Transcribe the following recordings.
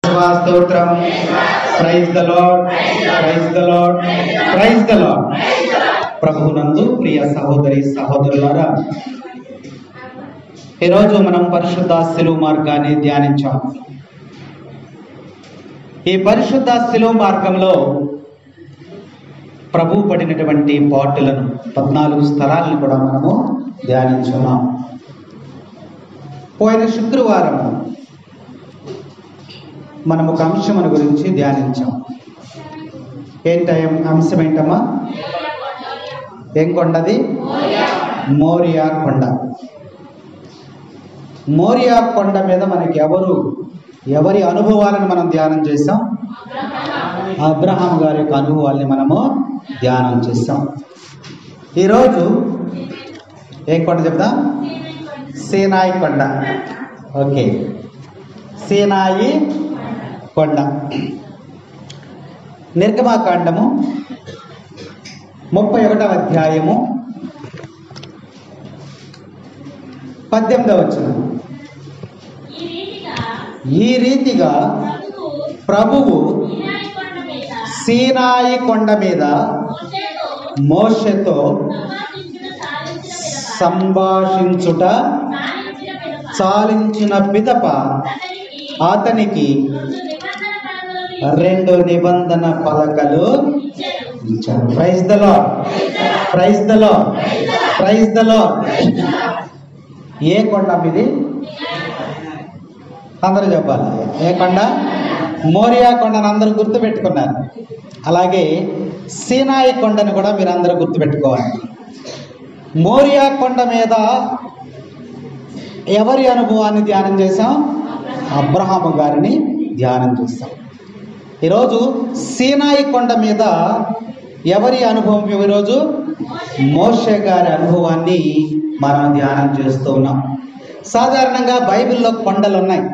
స్తోత్రం. Praise the lord, praise the lord, praise the Lord. ప్రభువునందు ప్రియ సహోదరి సహోదరులారా, ఈరోజు మనం పరిశుద్ధ శిలువ మార్గాన్ని ధ్యానించాం. ఈ పరిశుద్ధ శిలువ మార్గంలో ప్రభువు పడినటువంటి పాటులను 14 స్థలాలను కూడా మనము ధ్యానించున్నాం. పోయిన శుక్రవారం మనం ఒక అంశమును గురించి ధ్యానించాం. అంశం ఏంటమ్మా? ఏం కొండది? మోరియా కొండ. మోరియా కొండ మీద మనకి ఎవరి అనుభవాలను మనం ధ్యానం చేసాం? అబ్రహాం గారి యొక్క అనుభవాల్ని మనము ధ్యానం చేస్తాం. ఈరోజు ఏ కొండ చెప్తాం? సీనాయి కొండ. ఓకే, సీనాయి కొండ. నిర్గమాకాండము 31వ అధ్యాయము 18వ వచనం. ఈ రీతిగా ప్రభువు సీనాయి కొండ మీద మోషేతో సంభాషించుట చాలించిన పిదప అతనికి 2 నిబంధన పలకలు ఇచ్చాడు. Praise the lord, praise the lord, praise the lord. ఏ కొండ మీది? అందరూ చెప్పాలి. ఏ కొండ? మోరియా కొండను అందరూ గుర్తుపెట్టుకున్నారు. అలాగే సీనాయి కొండను కూడా మీరు అందరూ గుర్తుపెట్టుకోవాలి. మోరియా కొండ మీద ఎవరి అనుభవాన్ని ధ్యానం చేశాం? అబ్రహాము గారిని ధ్యానం చేస్తాం. ఈరోజు సీనాయి కొండ మీద ఎవరి అనుభవం? ఈరోజు మోషే గారి అనుభవాన్ని మనం ధ్యానం చేస్తూ ఉన్నాం. సాధారణంగా బైబిల్లో కొండలు ఉన్నాయి.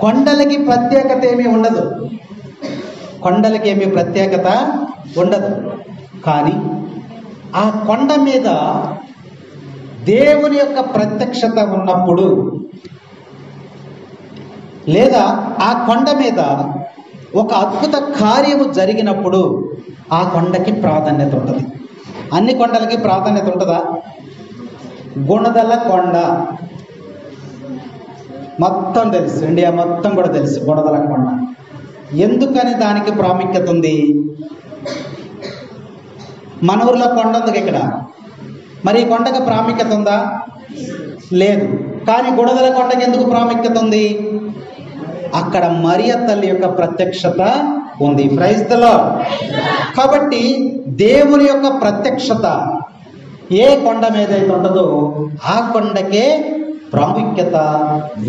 కొండలకి ప్రత్యేకత ఏమీ ఉండదు. కొండలకి ఏమీ ప్రత్యేకత ఉండదు. కానీ ఆ కొండ మీద దేవుని యొక్క ప్రత్యక్షత ఉన్నప్పుడు, లేదా ఆ కొండ మీద ఒక అద్భుత కార్యము జరిగినప్పుడు ఆ కొండకి ప్రాధాన్యత ఉంటుంది. అన్ని కొండలకి ప్రాధాన్యత ఉంటుందా? గుణదల కొండ మొత్తం తెలుసు, ఇండియా మొత్తం కూడా తెలుసు గుణదల కొండ. ఎందుకని దానికి ప్రాముఖ్యత ఉంది? మన ఊర్లో కొండ ఉంది ఇక్కడ. మరి ఈ కొండకి ప్రాముఖ్యత ఉందా? లేదు. కానీ గుణదల కొండకి ఎందుకు ప్రాముఖ్యత ఉంది? అక్కడ మరియ తల్లి యొక్క ప్రత్యక్షత ఉంది. Praise the Lord. కాబట్టి దేవుని యొక్క ప్రత్యక్షత ఏ కొండ మీద అయితే ఉంటుందో ఆ కొండకే ప్రాముఖ్యత,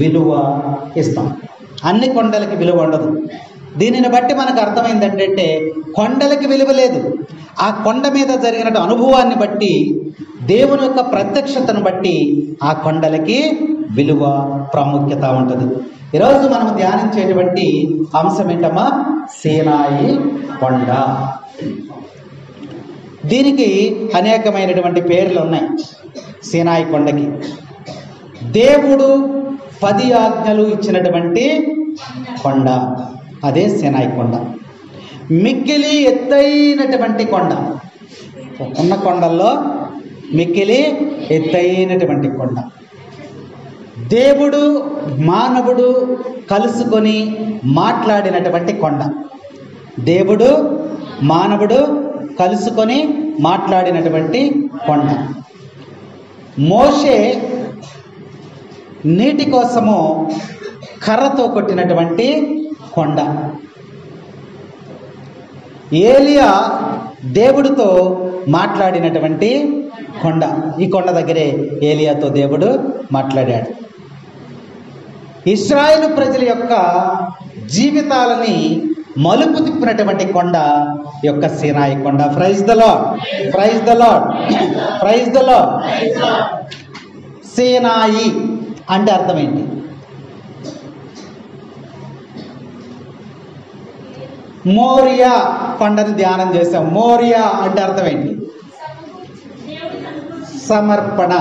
విలువ ఇస్తాం. అన్ని కొండలకి విలువ ఉండదు. దీనిని బట్టి మనకు అర్థమైందంటే కొండలకి విలువ లేదు. ఆ కొండ మీద జరిగిన అనుభవాన్ని బట్టి, దేవుని యొక్క ప్రత్యక్షతను బట్టి ఆ కొండలకి విలువ, ప్రాముఖ్యత ఉంటుంది. ఈరోజు మనం ధ్యానించేటువంటి అంశం ఏంటమ్మా? సీనాయి కొండ. దీనికి అనేకమైనటువంటి పేర్లు ఉన్నాయి. సీనాయి కొండకి దేవుడు 10 ఆజ్ఞలు ఇచ్చినటువంటి కొండ, అదే సీనాయి కొండ. మిక్కిలి ఎత్తైనటువంటి కొండ. ఉన్న కొండల్లో మిక్కిలి ఎత్తైనటువంటి కొండ. దేవుడు మానవుడు కలుసుకొని మాట్లాడినటువంటి కొండ. దేవుడు మానవుడు కలుసుకొని మాట్లాడినటువంటి కొండ. మోషే నీటి కోసము కర్రతో కొట్టినటువంటి కొండ. ఏలియా దేవుడితో మాట్లాడినటువంటి కొండ. ఈ కొండ దగ్గరే ఏలియాతో దేవుడు మాట్లాడాడు. ఇశ్రాయేలు ప్రజల యొక్క జీవితాలని మలుపు తిప్పినటువంటి కొండ యొక్క సీనాయి కొండ. Praise the lord, praise the lord, praise the lord. Sinai అంటే అర్థం ఏంటి? మోరియా కొండని ధ్యానం చేసాం. మోరియా అంటే అర్థం ఏంటి? సమర్పణ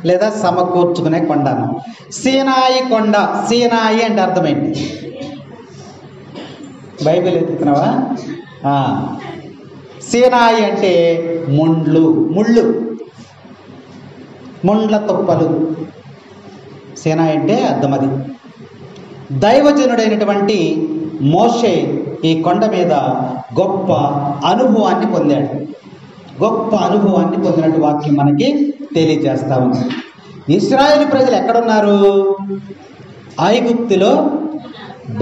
లేదా సమకూర్చుకునే కొండను. సీనాయి కొండ, సీనాయి అంటే అర్థమైంది బైబిల్ ఎత్తుతున్నావా? సీనాయి అంటే ముళ్ళు, ముండ్ల తుప్పలు. సీనాయి అంటే అర్థం అది. దైవజనుడైనటువంటి మోషే ఈ కొండ మీద గొప్ప అనుభవాన్ని పొందాడు. గొప్ప అనుభవాన్ని పొందినట్టు వాక్యం మనకి తెలియజేస్తా ఉంది. ఇశ్రాయేలు ప్రజలు ఎక్కడున్నారు? ఐగుప్తులో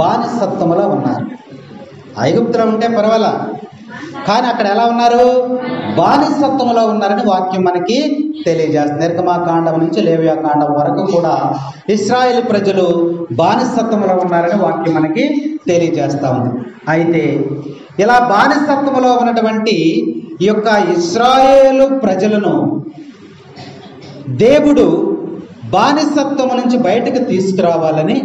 బానిసత్వములో ఉన్నారు. ఐగుప్తులో ఉంటే పర్వాలా, కానీ అక్కడ ఎలా ఉన్నారు? బానిసత్వంలో ఉన్నారని వాక్యం మనకి తెలియజేస్తుంది. నిర్గమాకాండం నుంచి లేవియాకాండం వరకు కూడా ఇశ్రాయేలు ప్రజలు బానిసత్వంలో ఉన్నారని వాక్యం మనకి తెలియజేస్తా ఉంది. అయితే ఇలా బానిసత్వంలో ఉన్నటువంటి ఈ యొక్క ఇశ్రాయేలు ప్రజలను దేవుడు బానిసత్వం నుంచి బయటకు తీసుకురావాలని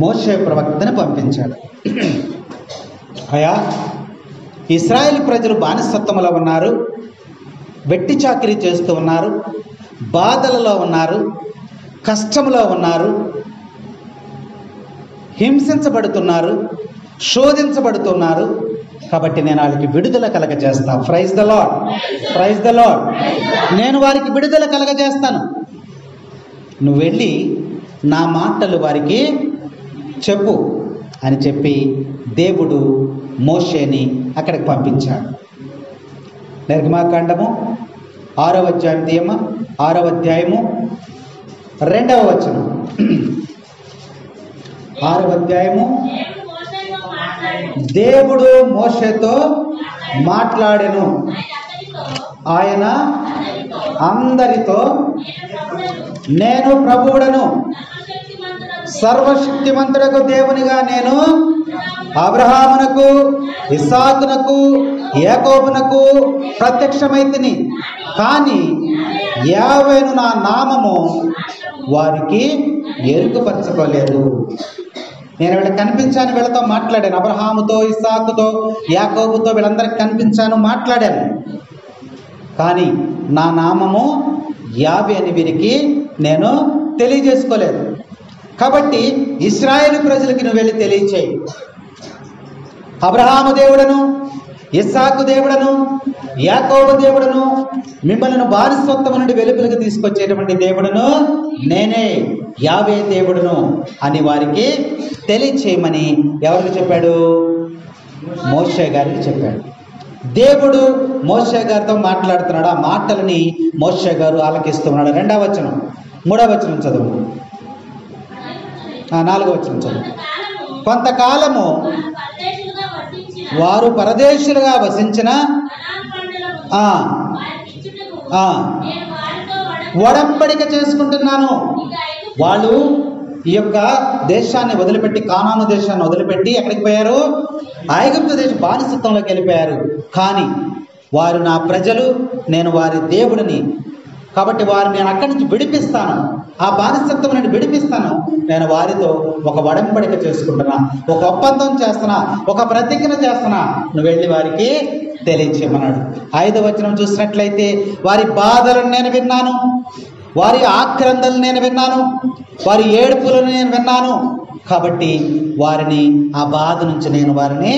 మోషే ప్రవక్తని పంపించాడు. అయా, ఇశ్రాయేలు ప్రజలు బానిసత్వంలో ఉన్నారు, వెట్టి చాకిరీ చేస్తూ ఉన్నారు, బాధలలో ఉన్నారు, కష్టంలో ఉన్నారు, హింసించబడుతున్నారు, శోధించబడుతున్నారు. కాబట్టి నేను వాళ్ళకి విడుదల కలగజేస్తాను. Praise the lord, praise the lord. నేను వారికి విడుదల కలగజేస్తాను. నువ్వు వెళ్ళి నా మాటలు వారికి చెప్పు అని చెప్పి దేవుడు మోషేని అక్కడికి పంపించాడు. నిర్గమాకాండము 6వ అధ్యాయం తీయమ్మ, 6వ అధ్యాయము 2వ వచనం. 6వ అధ్యాయము. దేవుడు మోషేతో మాట్లాడెను, ఆయన అందరితో, నేను ప్రభువుడను, సర్వశక్తిమంతుడకు దేవునిగా నేను అబ్రహామునకు, ఇస్సాకునకు, యాకోబునకు ప్రత్యక్షమైతిని, కానీ యావేను నా నామము వారికి ఎరుకపరచుకోలేదు. నేను వీళ్ళకి కనిపించాను, వీళ్ళతో మాట్లాడాను. అబ్రహాముతో, ఇస్సాకుతో, యాకోబుతో వీళ్ళందరికీ కనిపించాను, మాట్లాడాను. కానీ నా నామము యావే అని వీరికి నేను తెలియజేసుకోలేదు. కాబట్టి ఇశ్రాయేలు ప్రజలకి నువ్వు వెళ్ళి తెలియచేయి. అబ్రహాము దేవుడను, ఇస్సాకు దేవుడను, యాకోబు దేవుడను, మిమ్మల్ని బానిసత్వం నుండి వెలుపలికి తీసుకొచ్చేటువంటి దేవుడను నేనే, యావే దేవుడును అని వారికి తెలియచేయమని ఎవరికి చెప్పాడు? మోషే గారికి చెప్పాడు. దేవుడు మోషే గారితో మాట్లాడుతున్నాడు. ఆ మాటలని మోషే గారు ఆలకిస్తూ ఉన్నాడు. 2వ వచనం, 3వ వచనం చదువు, 4వ వచనం చదువు. కొంతకాలము వారు పరదేశులుగా వసించిన ఒడంబడిక చేసుకుంటున్నాను. వాళ్ళు ఈ యొక్క దేశాన్ని వదిలిపెట్టి, కానాను దేశాన్ని వదిలిపెట్టి ఎక్కడికి పోయారు? ఐగుప్తు దేశ బానిసత్వంలోకి వెళ్ళిపోయారు. కానీ వారు నా ప్రజలు, నేను వారి దేవుడిని. కాబట్టి వారు నేను అక్కడి నుంచి విడిపిస్తాను, ఆ బానిసత్వం నుండి విడిపిస్తాను. నేను వారితో ఒక ఒడంబడిక చేసుకుంటున్నా, ఒక ఒప్పందం చేస్తున్నా, ఒక ప్రతిజ్ఞ చేస్తున్నా. నువ్వు వెళ్ళి వారికి తెలియచేయమన్నాడు. 5వ వచనం చూసినట్లయితే, వారి బాధలను నేను విన్నాను, వారి ఆక్రందలను నేను విన్నాను, వారి ఏడుపులను నేను విన్నాను. కాబట్టి వారిని, ఆ బాధ నుంచి నేను వారిని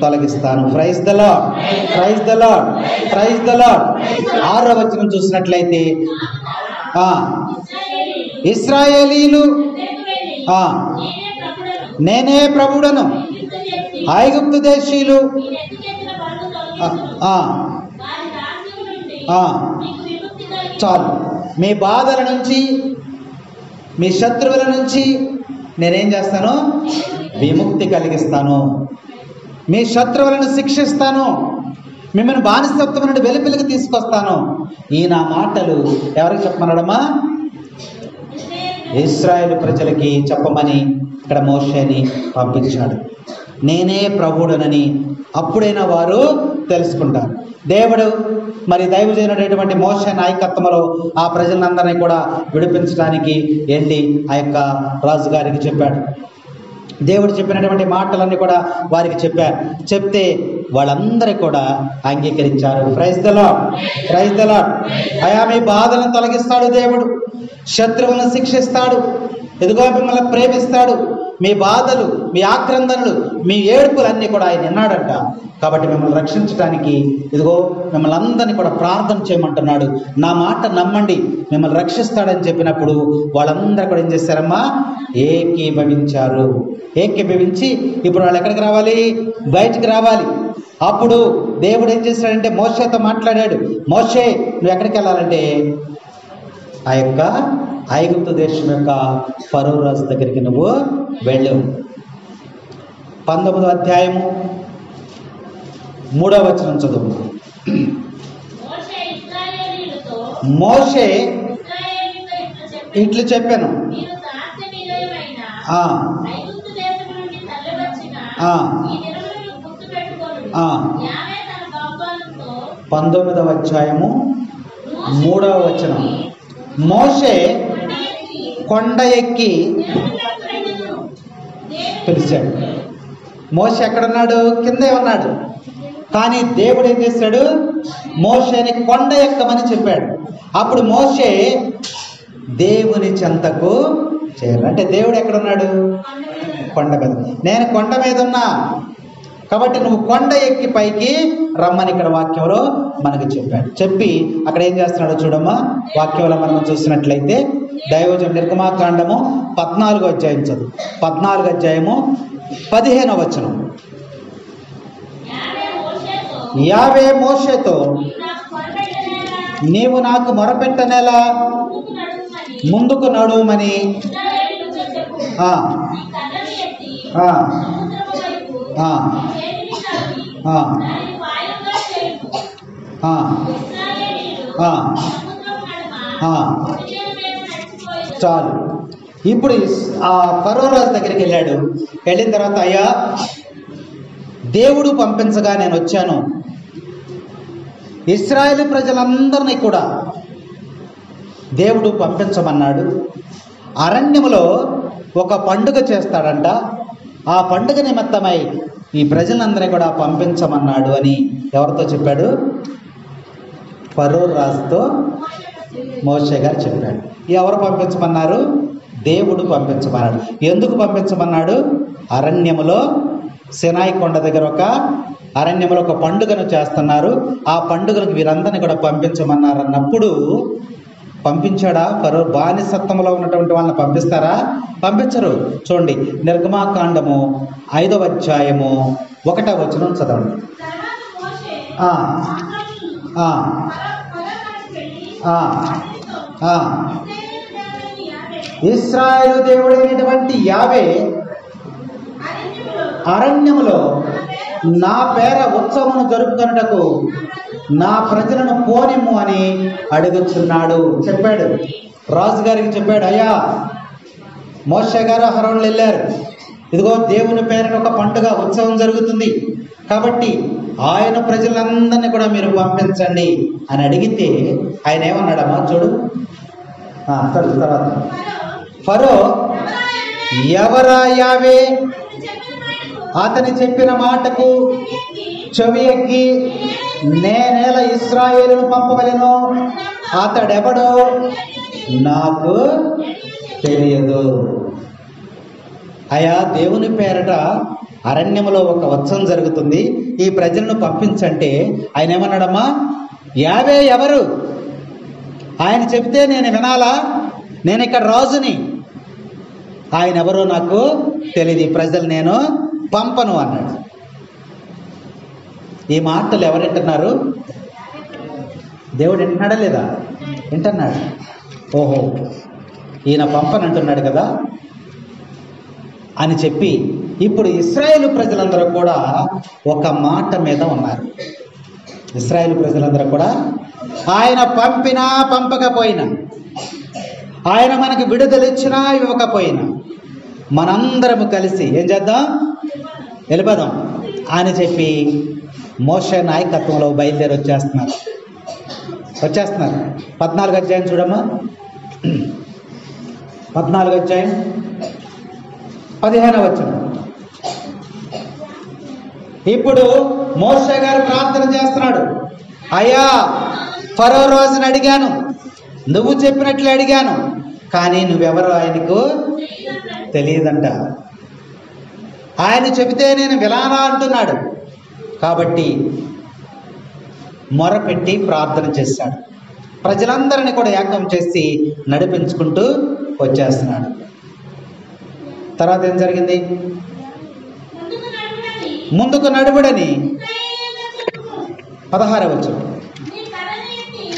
తొలగిస్తాను. Praise the lord, praise the lord, praise the lord. 6వ వచనం చూసినట్లయితే, ఇశ్రాయేలీలు నేనే ప్రభుడను, ఐగుప్తు దేశీయులు చాలు, మీ బాధల నుంచి, మీ శత్రువుల నుంచి నేనేం చేస్తాను? విముక్తి కలిగిస్తాను. మీ శత్రువులను శిక్షిస్తాను, మిమ్మల్ని బానిసత్వం నుండి వెలుపలికి తీసుకొస్తాను. ఈ నా మాటలు ఎవరికి చెప్పమన్నాడమ్మా? ఇశ్రాయేలు ప్రజలకి చెప్పమని ఇక్కడ మోషేని పంపించాడు. నేనే ప్రభువుడనని అప్పుడైనా వారు తెలుసుకుంటారు. దేవుడు మరి దైవజనుడైనటువంటి మోషే నాయకత్వంలో ఆ ప్రజలందరినీ కూడా విడిపించడానికి వెళ్ళి ఆ యొక్క రాజుగారికి చెప్పాడు. దేవుడు చెప్పినటువంటి మాటలన్నీ కూడా వారికి చెప్పారు. చెప్తే వాళ్ళందరూ కూడా అంగీకరించారు. Praise the lord, praise the Lord. అయా, మీ బాధలను తొలగిస్తాడు దేవుడు, శత్రువులను శిక్షిస్తాడు, ఎదుగో మిమ్మల్ని ప్రేమిస్తాడు, మీ బాధలు, మీ ఆక్రందనలు, మీ ఏడుపులన్నీ కూడా ఆయన విన్నాడంట. కాబట్టి మిమ్మల్ని రక్షించడానికి ఇదిగో మిమ్మల్ని అందరినీ కూడా ప్రార్థన చేయమంటున్నాడు. నా మాట నమ్మండి, మిమ్మల్ని రక్షిస్తాడని చెప్పినప్పుడు వాళ్ళందరూ కూడా ఏం చేశారమ్మా? ఏకీభవించారు. ఏకీభవించి ఇప్పుడు వాళ్ళు ఎక్కడికి రావాలి? బయటికి రావాలి. అప్పుడు దేవుడు ఏం చేశాడంటే మోషేతో మాట్లాడాడు. మోషే, నువ్వు ఎక్కడికి వెళ్ళాలంటే ఆ యొక్క ఐగుప్తు దేశం యొక్క ఫరో రాజు దగ్గరికి నువ్వు వెళ్ళు. 19వ అధ్యాయము 3వ వచనం చదువు. మోషే ఇట్లు చెప్పాను, ఆ 19వ అధ్యాయము 3వ వచనం. మోషే కొండ ఎక్కి పిలిచాడు. మోషే ఎక్కడున్నాడు? కిందే ఉన్నాడు. కానీ దేవుడు ఏం చేశాడు? మోషేని కొండ ఎక్కమని చెప్పాడు. అప్పుడు మోషే దేవుని చెంతకు చేరాడు. అంటే దేవుడు ఎక్కడున్నాడు? కొండ మీద. నేను కొండ మీద ఉన్నా కాబట్టి నువ్వు కొండ ఎక్కి పైకి రమ్మని ఇక్కడ వాక్యంలో మనకు చెప్పాడు. చెప్పి అక్కడ ఏం చేస్తున్నాడో చూడమ్మా. వాక్యంలో మనం చూసినట్లయితే దైవజనుడు నిర్గమాకాండము 14వ అధ్యాయం చదువు. 14వ అధ్యాయము 15వ వచనం. యావే మోషేతో, నీవు నాకు మొరపెట్టనేలా ముందుకు నడుమని చాలు. ఇప్పుడు ఆ ఫరో రాజు దగ్గరికి వెళ్ళాడు. వెళ్ళిన తర్వాత, అయ్యా దేవుడు పంపించగా నేను వచ్చాను, ఇశ్రాయేలు ప్రజలందరినీ కూడా దేవుడు పంపించమన్నాడు. అరణ్యములో ఒక పండుగ చేస్తాడంట, ఆ పండుగ నిమిత్తమై ఈ ప్రజలందరినీ కూడా పంపించమన్నాడు అని ఎవరితో చెప్పాడు? ఫరో రాజుతో మోషే గారు చెప్పాడు. ఎవరు పంపించమన్నారు? దేవుడు పంపించమన్నాడు. ఎందుకు పంపించమన్నాడు? అరణ్యములో సినాయి కొండ దగ్గర ఒక అరణ్యములో ఒక పండుగను చేస్తున్నారు, ఆ పండుగలకు వీరందరినీ కూడా పంపించమన్నారు అన్నప్పుడు పంపించాడా? ఫరో బానిసత్వంలో ఉన్నటువంటి వాళ్ళని పంపిస్తారా? పంపించరు. చూడండి, నిర్గమాకాండము 5వ అధ్యాయము 1వ వచనం చదవండి. ఇశ్రాయేలు దేవుడైనటువంటి యావే అరణ్యములో నా పేర ఉత్సవమును జరుపుకొనుటకు నా ప్రజలను పోనిమ్ము అని అడుగుతున్నాడు చెప్పాడు. రాజుగారికి చెప్పాడు, అయ్యా మోషే గారు అహరోనులు వెళ్ళారు, ఇదిగో దేవుని పేరున ఒక పండుగ ఉత్సవం జరుగుతుంది, కాబట్టి ఆయన ప్రజలందరినీ కూడా మీరు పంపించండి అని అడిగితే ఆయన ఏమన్నాడమ్మా చూడు. తర్వాత ఫరో ఎవరా యావే అతని చెప్పిన మాటకు చెవి ఎక్కి నేనేలా ఇశ్రాయేలును పంపవలెను, అతడెవడో నాకు తెలియదు. అయా దేవుని పేరట అరణ్యములో ఒక ఉత్సవం జరుగుతుంది, ఈ ప్రజలను పంపించంటే ఆయన ఏమన్నాడమ్మా? యావే ఎవరు? ఆయన చెప్తే నేను వినాలా? నేను ఇక్కడ రాజుని, ఆయన ఎవరో నాకు తెలియదు, ఈ ప్రజలు నేను పంపను అన్నాడు. ఈ మాటలు ఎవరు వింటున్నారు? దేవుడు వింటున్నాడా లేదా? వింటున్నాడు. ఓహో, ఈయన పంపనంటున్నాడు కదా అని చెప్పి ఇప్పుడు ఇశ్రాయేలు ప్రజలందరూ కూడా ఒక మాట మీద ఉన్నారు. ఇశ్రాయేలు ప్రజలందరూ కూడా ఆయన పంపినా పంపకపోయినా, ఆయన మనకి విడుదల ఇచ్చినా ఇవ్వకపోయినా మనందరము కలిసి ఏం చేద్దాం? వెళ్ళిపోదాం అని చెప్పి మోషే నాయకత్వంలో బయలుదేరి వచ్చేస్తున్నారు. 14వ అధ్యాయం చూడమ్మా. 14వ అధ్యాయం 15వ వచనం. ఇప్పుడు మోషే గారు ప్రార్థన చేస్తున్నాడు, అయ్యా ఫరో రాజుని అడిగాను, నువ్వు చెప్పినట్లు అడిగాను, కానీ నువ్వెవరో ఆయనకు తెలియదంట. ఆయన చెబితే నేను వినాలా అంటున్నాడు. కాబట్టి మొరపెట్టి ప్రార్థన చేశాడు. ప్రజలందరినీ కూడా ఏకం చేసి నడిపించుకుంటూ వచ్చేస్తున్నాడు. తర్వాత ఏం జరిగింది? ముందుకు నడువుడని 16వ వచనం,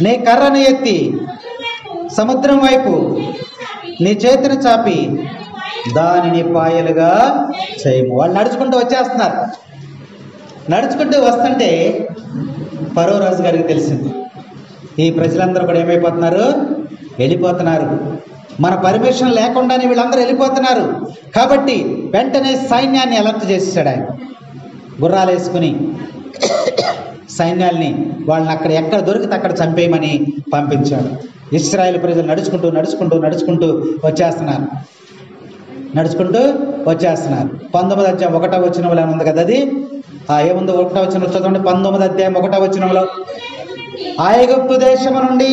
నీ కర్రను ఎత్తి సముద్రం వైపు నీ చేతిని చాపి దానిని పాయలుగా చేయము. వాళ్ళు నడుచుకుంటూ వచ్చేస్తున్నారు. నడుచుకుంటూ వస్తుంటే ఫరో రాజు గారికి తెలిసింది, ఈ ప్రజలందరూ కూడా ఏమైపోతున్నారు? వెళ్ళిపోతున్నారు. మన పర్మిషన్ లేకుండానే వీళ్ళందరూ వెళ్ళిపోతున్నారు. కాబట్టి వెంటనే సైన్యాన్ని అలర్ట్ చేసేసాడు ఆయన. గుర్రాలు వేసుకుని సైన్యాల్ని వాళ్ళని అక్కడ ఎక్కడ దొరికితే అక్కడ చంపేయమని పంపించాడు. ఇశ్రాయేలు ప్రజలు నడుచుకుంటూ నడుచుకుంటూ నడుచుకుంటూ వచ్చేస్తున్నారు. నడుచుకుంటూ వచ్చేస్తున్నారు. 19వ అధ్యాయం 1వ వచనంలో ఉంది కదా, అది ఏముందో 1వ వచనం చదవండి. 19వ అధ్యాయం 1వ వచనంలో, ఐగుప్తు దేశము నుండి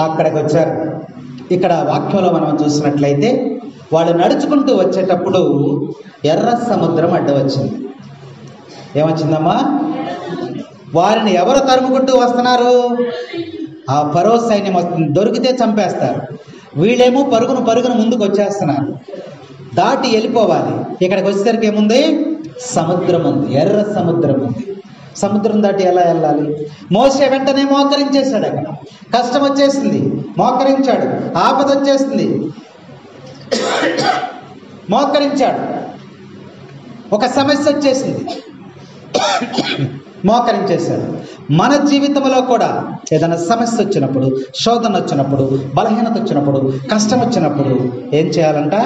అక్కడికి వచ్చారు. ఇక్కడ వాక్యంలో మనం చూసినట్లయితే వాళ్ళు నడుచుకుంటూ వచ్చేటప్పుడు ఎర్ర సముద్రం అడ్డు వచ్చింది. ఏమొచ్చిందమ్మా? వారిని ఎవరు తరుముకుంటూ వస్తున్నారు? ఆ ఫరో సైన్యం వస్తుంది. దొరికితే చంపేస్తారు. వీళ్ళేమో పరుగును ముందుకు వచ్చేస్తున్నారు. దాటి వెళ్ళిపోవాలి. ఇక్కడికి వచ్చేసరికి ఏముంది? సముద్రం ఉంది, ఎర్ర సముద్రం ఉంది. సముద్రం దాటి ఎలా వెళ్ళాలి? మోసే వెంటనే మోకరించేశాడు. అక్కడ కష్టం వచ్చేసింది, మోకరించాడు. ఆపద వచ్చేసింది, మోకరించాడు. ఒక సమస్య వచ్చేసింది, మోకరించేశాడు. మన జీవితంలో కూడా ఏదైనా సమస్య వచ్చినప్పుడు, శోధన వచ్చినప్పుడు, బలహీనత వచ్చినప్పుడు, కష్టం వచ్చినప్పుడు ఏం చేయాలంట?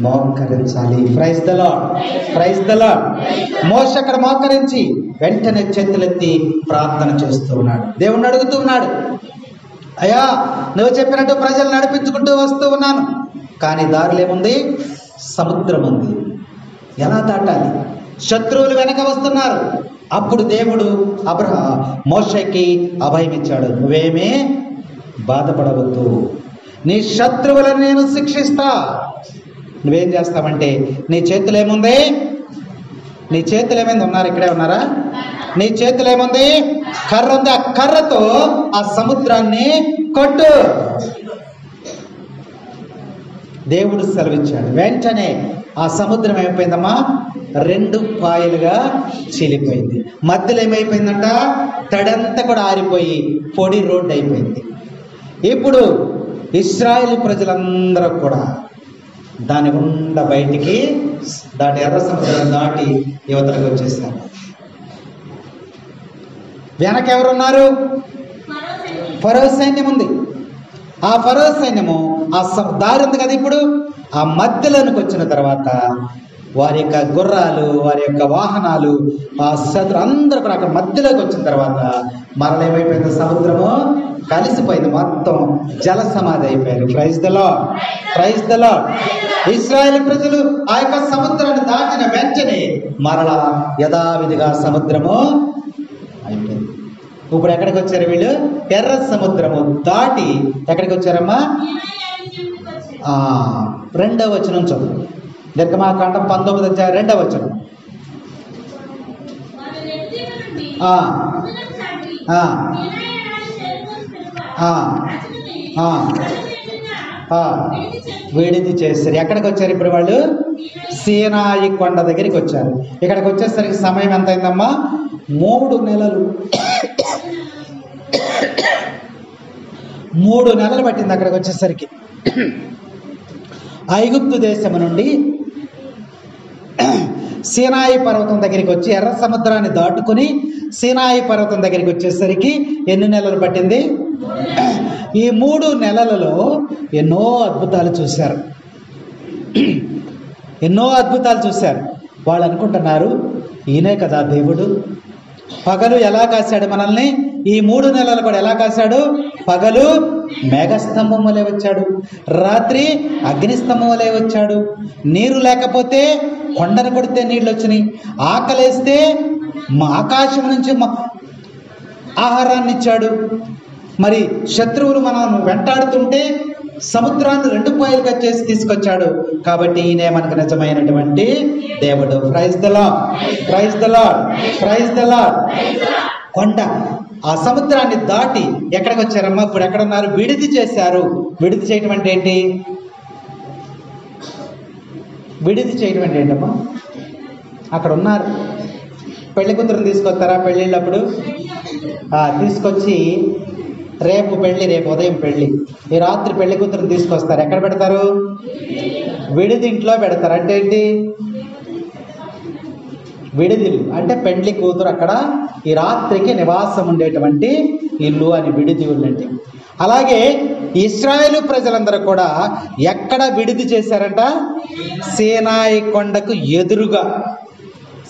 మోకరించాలి. Praise the lord, praise the lord. మోషే అక్కడ మోకరించి వెంటనే చేతులెత్తి ప్రార్థన చేస్తూ ఉన్నాడు. దేవుణ్ణి అడుగుతూ ఉన్నాడు, అయ్యా నువ్వు చెప్పినట్టు ప్రజలు నడిపించుకుంటూ వస్తూ ఉన్నాను, కానీ దారిలో ఏముంది? సముద్రం ఉంది. ఎలా దాటాలి? శత్రువులు వెనక వస్తున్నారు. అప్పుడు దేవుడు మోషేకి అభయం ఇచ్చాడు, నువ్వేమీ బాధపడవద్దు, నీ శత్రువులను నేను శిక్షిస్తా. నువ్వేం చేస్తావంటే, నీ చేతులు ఏముంది? నీ చేతులు ఏమైంది? ఉన్నారు, ఇక్కడే ఉన్నారా? నీ చేతులు ఏముంది? కర్ర ఉంది. ఆ కర్రతో ఆ సముద్రాన్ని కొట్టు. దేవుడు సెలవిచ్చాడు. వెంటనే ఆ సముద్రం ఏమైపోయిందమ్మా? 2 పాయలుగా చీలిపోయింది. మధ్యలో ఏమైపోయిందంట? తడంతా కూడా ఆరిపోయి పొడి రోడ్డు అయిపోయింది. ఇప్పుడు ఇశ్రాయేలు ప్రజలందరూ కూడా దాని గుండా బయటికి దాటి ఎర్ర సముద్రం దాటి యువతలకు వచ్చేసారు. వెనక ఎవరున్నారు? ఫరో సైన్యం ఉంది. ఆ ఫరో సైన్యము ఆ దారి ఉంది కదా, ఇప్పుడు ఆ మధ్యలోనికి వచ్చిన తర్వాత వారి యొక్క గుర్రాలు, వారి యొక్క వాహనాలు, ఆ శత్రు అందరూ కూడా అక్కడ మధ్యలోకి వచ్చిన తర్వాత మరలేమైపోయింది? సముద్రము కలిసిపోయింది, మొత్తం జల సమాధి అయిపోయారు. Praise the lord, praise the Lord. ఇశ్రాయేలు ప్రజలు ఆ యొక్క సముద్రాన్ని దాటిన వెంటనే మరలా యథావిధిగా సముద్రము అయిపోయింది. ఇప్పుడు ఎక్కడికి వచ్చారు వీళ్ళు? ఎర్ర సముద్రము దాటి ఎక్కడికి వచ్చారమ్మా? 2వ వచనం చదువు. నిర్గమాకాండం 19వ అధ్యాయం 2వ వచనం. విడిది చేస్తారు. ఎక్కడికి వచ్చారు ఇప్పుడు వాళ్ళు? సీనాయి కొండ దగ్గరికి వచ్చారు. ఇక్కడికి వచ్చేసరికి సమయం ఎంత అయిందమ్మా? 3 నెలలు. 3 నెలలు పట్టింది అక్కడికి వచ్చేసరికి. ఐగుప్తు దేశం నుండి సీనాయి పర్వతం దగ్గరికి వచ్చి ఎర్ర సముద్రాన్ని దాటుకుని సీనాయి పర్వతం దగ్గరికి వచ్చేసరికి ఎన్ని నెలలు పట్టింది? ఈ 3 నెలలలో ఎన్నో అద్భుతాలు చూశారు, ఎన్నో అద్భుతాలు చూశారు. వాళ్ళు అనుకుంటున్నారు, ఈయనే కదా దేవుడు. పగలు ఎలా కాశాడు మనల్ని, ఈ 3 నెలలు కూడా ఎలా కాశాడు? పగలు మేఘస్తంభం వలె వచ్చాడు, రాత్రి అగ్నిస్తంభం వలె వచ్చాడు. నీరు లేకపోతే కొండను కొడితే నీళ్ళు వచ్చినాయి, ఆకలేస్తే ఆకాశం నుంచి ఆహారాన్ని ఇచ్చాడు. మరి శత్రువులు మనం వెంటాడుతుంటే సముద్రాన్ని 2 పాయలుగా చేసి తీసుకొచ్చాడు. కాబట్టి ఈయనే మనకు నిజమైనటువంటి దేవుడు. Praise the lord, praise the lord, praise the Lord. కొండ ఆ సముద్రాన్ని దాటి ఎక్కడికి వచ్చారమ్మా? ఇప్పుడు ఎక్కడున్నారు? విడిది చేశారు. విడిది చేయటం అంటే ఏంటి? విడిది చేయటం అంటే ఏంటమ్మా? అక్కడ ఉన్నారు. పెళ్లి కూతురుని తీసుకొస్తారా పెళ్ళిళ్ళప్పుడు? తీసుకొచ్చి రేపు పెళ్ళి, రేపు ఉదయం పెళ్ళి, ఈ రాత్రి పెళ్లి కూతురుని తీసుకొస్తారు. ఎక్కడ పెడతారు? విడిది ఇంట్లో పెడతారు. అంటే ఏంటి? విడిదిల్లు అంటే పెళ్లి కూతురు అక్కడ ఈ రాత్రికి నివాసం ఉండేటువంటి ఇల్లు అని విడిది అంటే. అలాగే ఇశ్రాయేలు ప్రజలందరూ కూడా ఎక్కడ విడిది చేశారంట? సీనాయి కొండకు ఎదురుగా,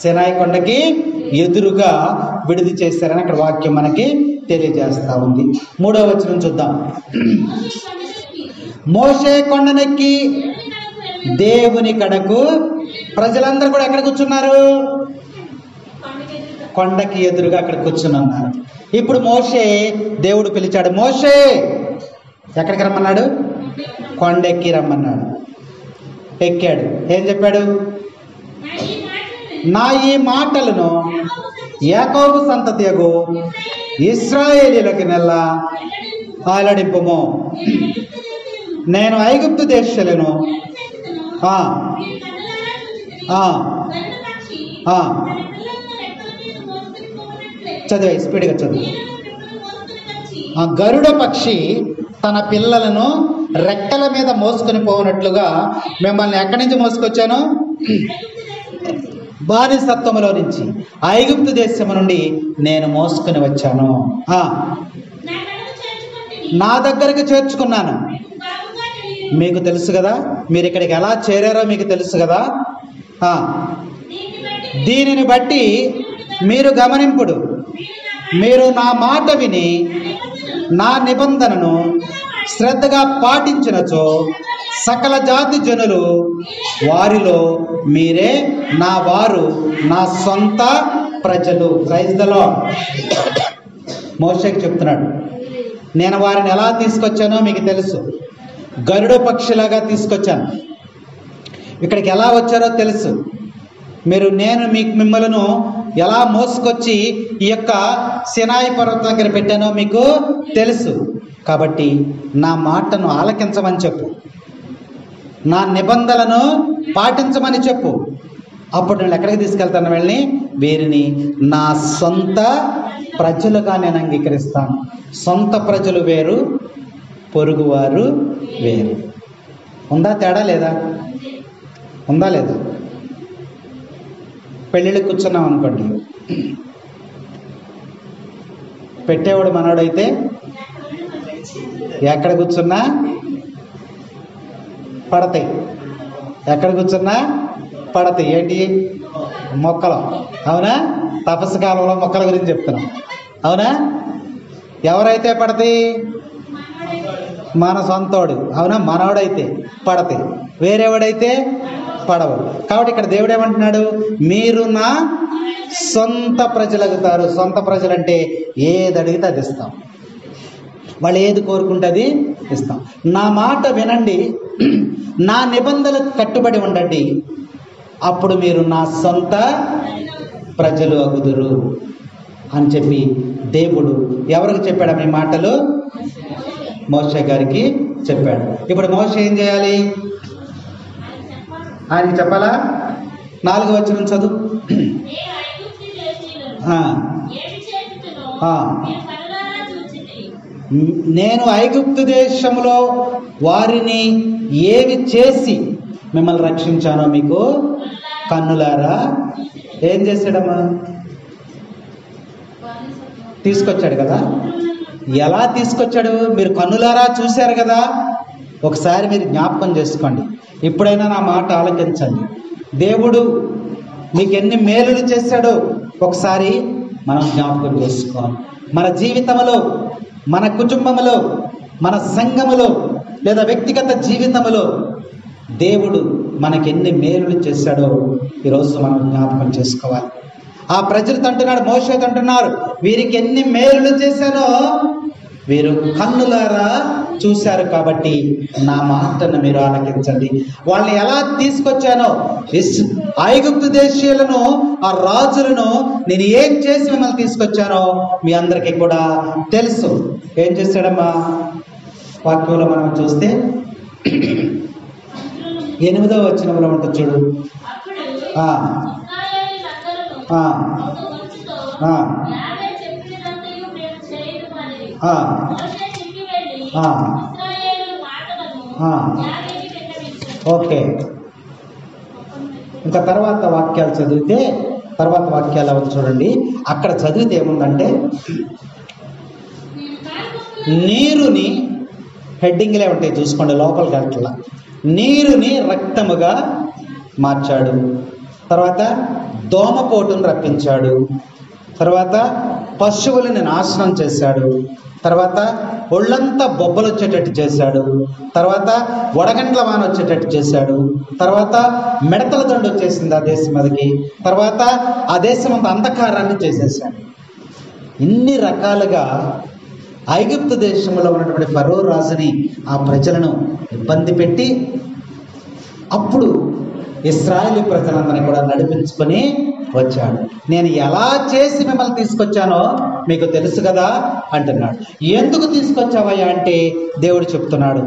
సీనాయి కొండకి ఎదురుగా విడిది చేశారని అక్కడ వాక్యం మనకి తెలియజేస్తా ఉంది. 3వ వచనం చూద్దాం. మోషే కొండనెక్కి దేవుని కడకు, ప్రజలందరూ కూడా ఎక్కడ కూర్చున్నారు? కొండకి ఎదురుగా అక్కడ కూర్చుని ఉన్నారు. ఇప్పుడు మోషే, దేవుడు పిలిచాడు, మోషే ఎక్కడికి రమ్మన్నాడు? కొండెక్కి రమ్మన్నాడు. ఎక్కాడు. ఏం చెప్పాడు? నా ఈ మాటలను యాకోబు సంతతియగు ఇశ్రాయేలీయులకి నెల్లా ఆలడింపుము. నేను ఐగుప్తు దేశులను చదివే స్పీడ్గా చదువు. గరుడ పక్షి తన పిల్లలను రెక్కల మీద మోసుకొని పోనట్లుగా మిమ్మల్ని ఎక్కడి నుంచి మోసుకొచ్చాను? బానిసత్వములో నుంచి, ఐగుప్తు దేశము నుండి నేను మోసుకొని వచ్చాను. నా దగ్గరకు చేర్చుకున్నాను. మీకు తెలుసు కదా, మీరు ఇక్కడికి ఎలా చేరారో మీకు తెలుసు కదా. దీనిని బట్టి మీరు గమనింపుడు, మీరు నా మాట విని నా నిబంధనను శ్రద్ధగా పాటించినచో సకల జాతి జనులు వారిలో మీరే నా వారు, నా సొంత ప్రజలు. Praise the Lord. మోషేకి చెప్తున్నాడు, నేను వారిని ఎలా తీసుకొచ్చానో మీకు తెలుసు. గరుడ పక్షిలాగా తీసుకొచ్చాను. ఇక్కడికి ఎలా వచ్చారో తెలుసు. నేను మిమ్మలను ఎలా మోసుకొచ్చి ఈ యొక్క సినాయి పర్వతం దగ్గర పెట్టానో మీకు తెలుసు. కాబట్టి నా మాటను ఆలకించమని చెప్పు, నా నిబంధనలను పాటించమని చెప్పు. అప్పుడు నేను ఎక్కడికి తీసుకెళ్తాను? వెళ్ళి వీరిని నా సొంత ప్రజలుగా నేను అంగీకరిస్తాను. సొంత ప్రజలు వేరు, పొరుగువారు వేరు. ఉందా తేడా? లేదా? ఉందా లేదా? పెళ్ళిళ్ళు కూర్చున్నాం అనుకోండి, పెట్టేవాడు మనోడైతే ఎక్కడ కూర్చున్నా పడతాయి, ఎక్కడ కూర్చున్నా పడతాయి. ఏంటి? మొక్కలు. అవునా? తపస్సు కాలంలో మొక్కల గురించి చెప్తున్నాం. అవునా? ఎవరైతే పడతాయి? మన సొంతోడు. అవునా? మనోడైతే పడతాయి, వేరేవాడైతే పడవు. కాబట్టి ఇక్కడ దేవుడు ఏమంటున్నాడు? మీరు నా సొంత ప్రజలు అవుతారు. సొంత ప్రజలు అంటే ఏది అడిగితే అది ఇస్తాం, వాళ్ళు ఏది కోరుకుంటే అది ఇస్తాం. నా మాట వినండి, నా నిబంధనలకు కట్టుబడి ఉండండి, అప్పుడు మీరు నా సొంత ప్రజలు అగుదురు అని చెప్పి దేవుడు ఎవరికి చెప్పాడు? మీ మాటలు మోషే గారికి చెప్పాడు. ఇప్పుడు మోషే ఏం చేయాలి? ఆయనకి చెప్పాలా? 4వ వచనం చదువు. నేను ఐగుప్తు దేశంలో వారిని ఏవి చేసి మిమ్మల్ని రక్షించానో మీకు కన్నులారా. ఏం చేశాడమ్మా? తీసుకొచ్చాడు కదా. ఎలా తీసుకొచ్చాడు? మీరు కన్నులారా చూశారు కదా. ఒకసారి మీరు జ్ఞాపకం చేసుకోండి. ఇప్పుడైనా నా మాట ఆలకించండి. దేవుడు మీకు ఎన్ని మేలులు చేశాడో ఒకసారి మనం జ్ఞాపకం చేసుకోవాలి. మన జీవితంలో, మన కుటుంబంలో, మన సంఘములో లేదా వ్యక్తిగత జీవితంలో దేవుడు మనకెన్ని మేలులు చేశాడో ఈరోజు మనం జ్ఞాపకం చేసుకోవాలి. ఆ ప్రజలు అంటున్నాడు, మోషేతో అంటున్నారు, వీరికి ఎన్ని మేలులు చేశానో వీరు కన్నులారా చూశారు కాబట్టి నా మాటను మీరు ఆలకించండి. వాళ్ళని ఎలా తీసుకొచ్చానో, ఐగుప్తు దేశీయులను, ఆ రాజులను నేను ఏం చేసి మిమ్మల్ని తీసుకొచ్చానో మీ అందరికీ కూడా తెలుసు. ఏం చేశాడమ్మా? వాక్యంలో మనం చూస్తే 8వ వచనంలో ఉంటుంది చూడు. ఓకే, ఇంకా తర్వాత వాక్యాలు చదివితే, తర్వాత వాక్యాలు ఎవరు చూడండి. అక్కడ చదివితే ఏముందంటే, నీరుని, హెడ్డింగ్లే ఉంటాయి చూసుకోండి, లోపలికి అట్లా, నీరుని రక్తముగా మార్చాడు. తర్వాత దోమపోటును రప్పించాడు. తర్వాత పశువులని నాశనం చేశాడు. తర్వాత ఒళ్ళంతా బొబ్బలు వచ్చేటట్టు చేశాడు. తర్వాత వడగండ్ల వాన వచ్చేటట్టు చేశాడు. తర్వాత మిడతల దండు వచ్చేసింది ఆ దేశం మీదకి. తర్వాత ఆ దేశం అంత అంధకారాన్ని చేసేసాడు. ఇన్ని రకాలుగా ఐగుప్తు దేశంలో ఉన్నటువంటి ఫరో రాజుని, ఆ ప్రజలను ఇబ్బంది పెట్టి అప్పుడు ఇశ్రాయేలు ప్రజలందరినీ కూడా నడిపించుకొని వచ్చాడు. నేను ఎలా చేసి మిమ్మల్ని తీసుకొచ్చానో మీకు తెలుసు కదా అంటున్నాడు. ఎందుకు తీసుకొచ్చావయ్యా అంటే దేవుడు చెప్తున్నాడు,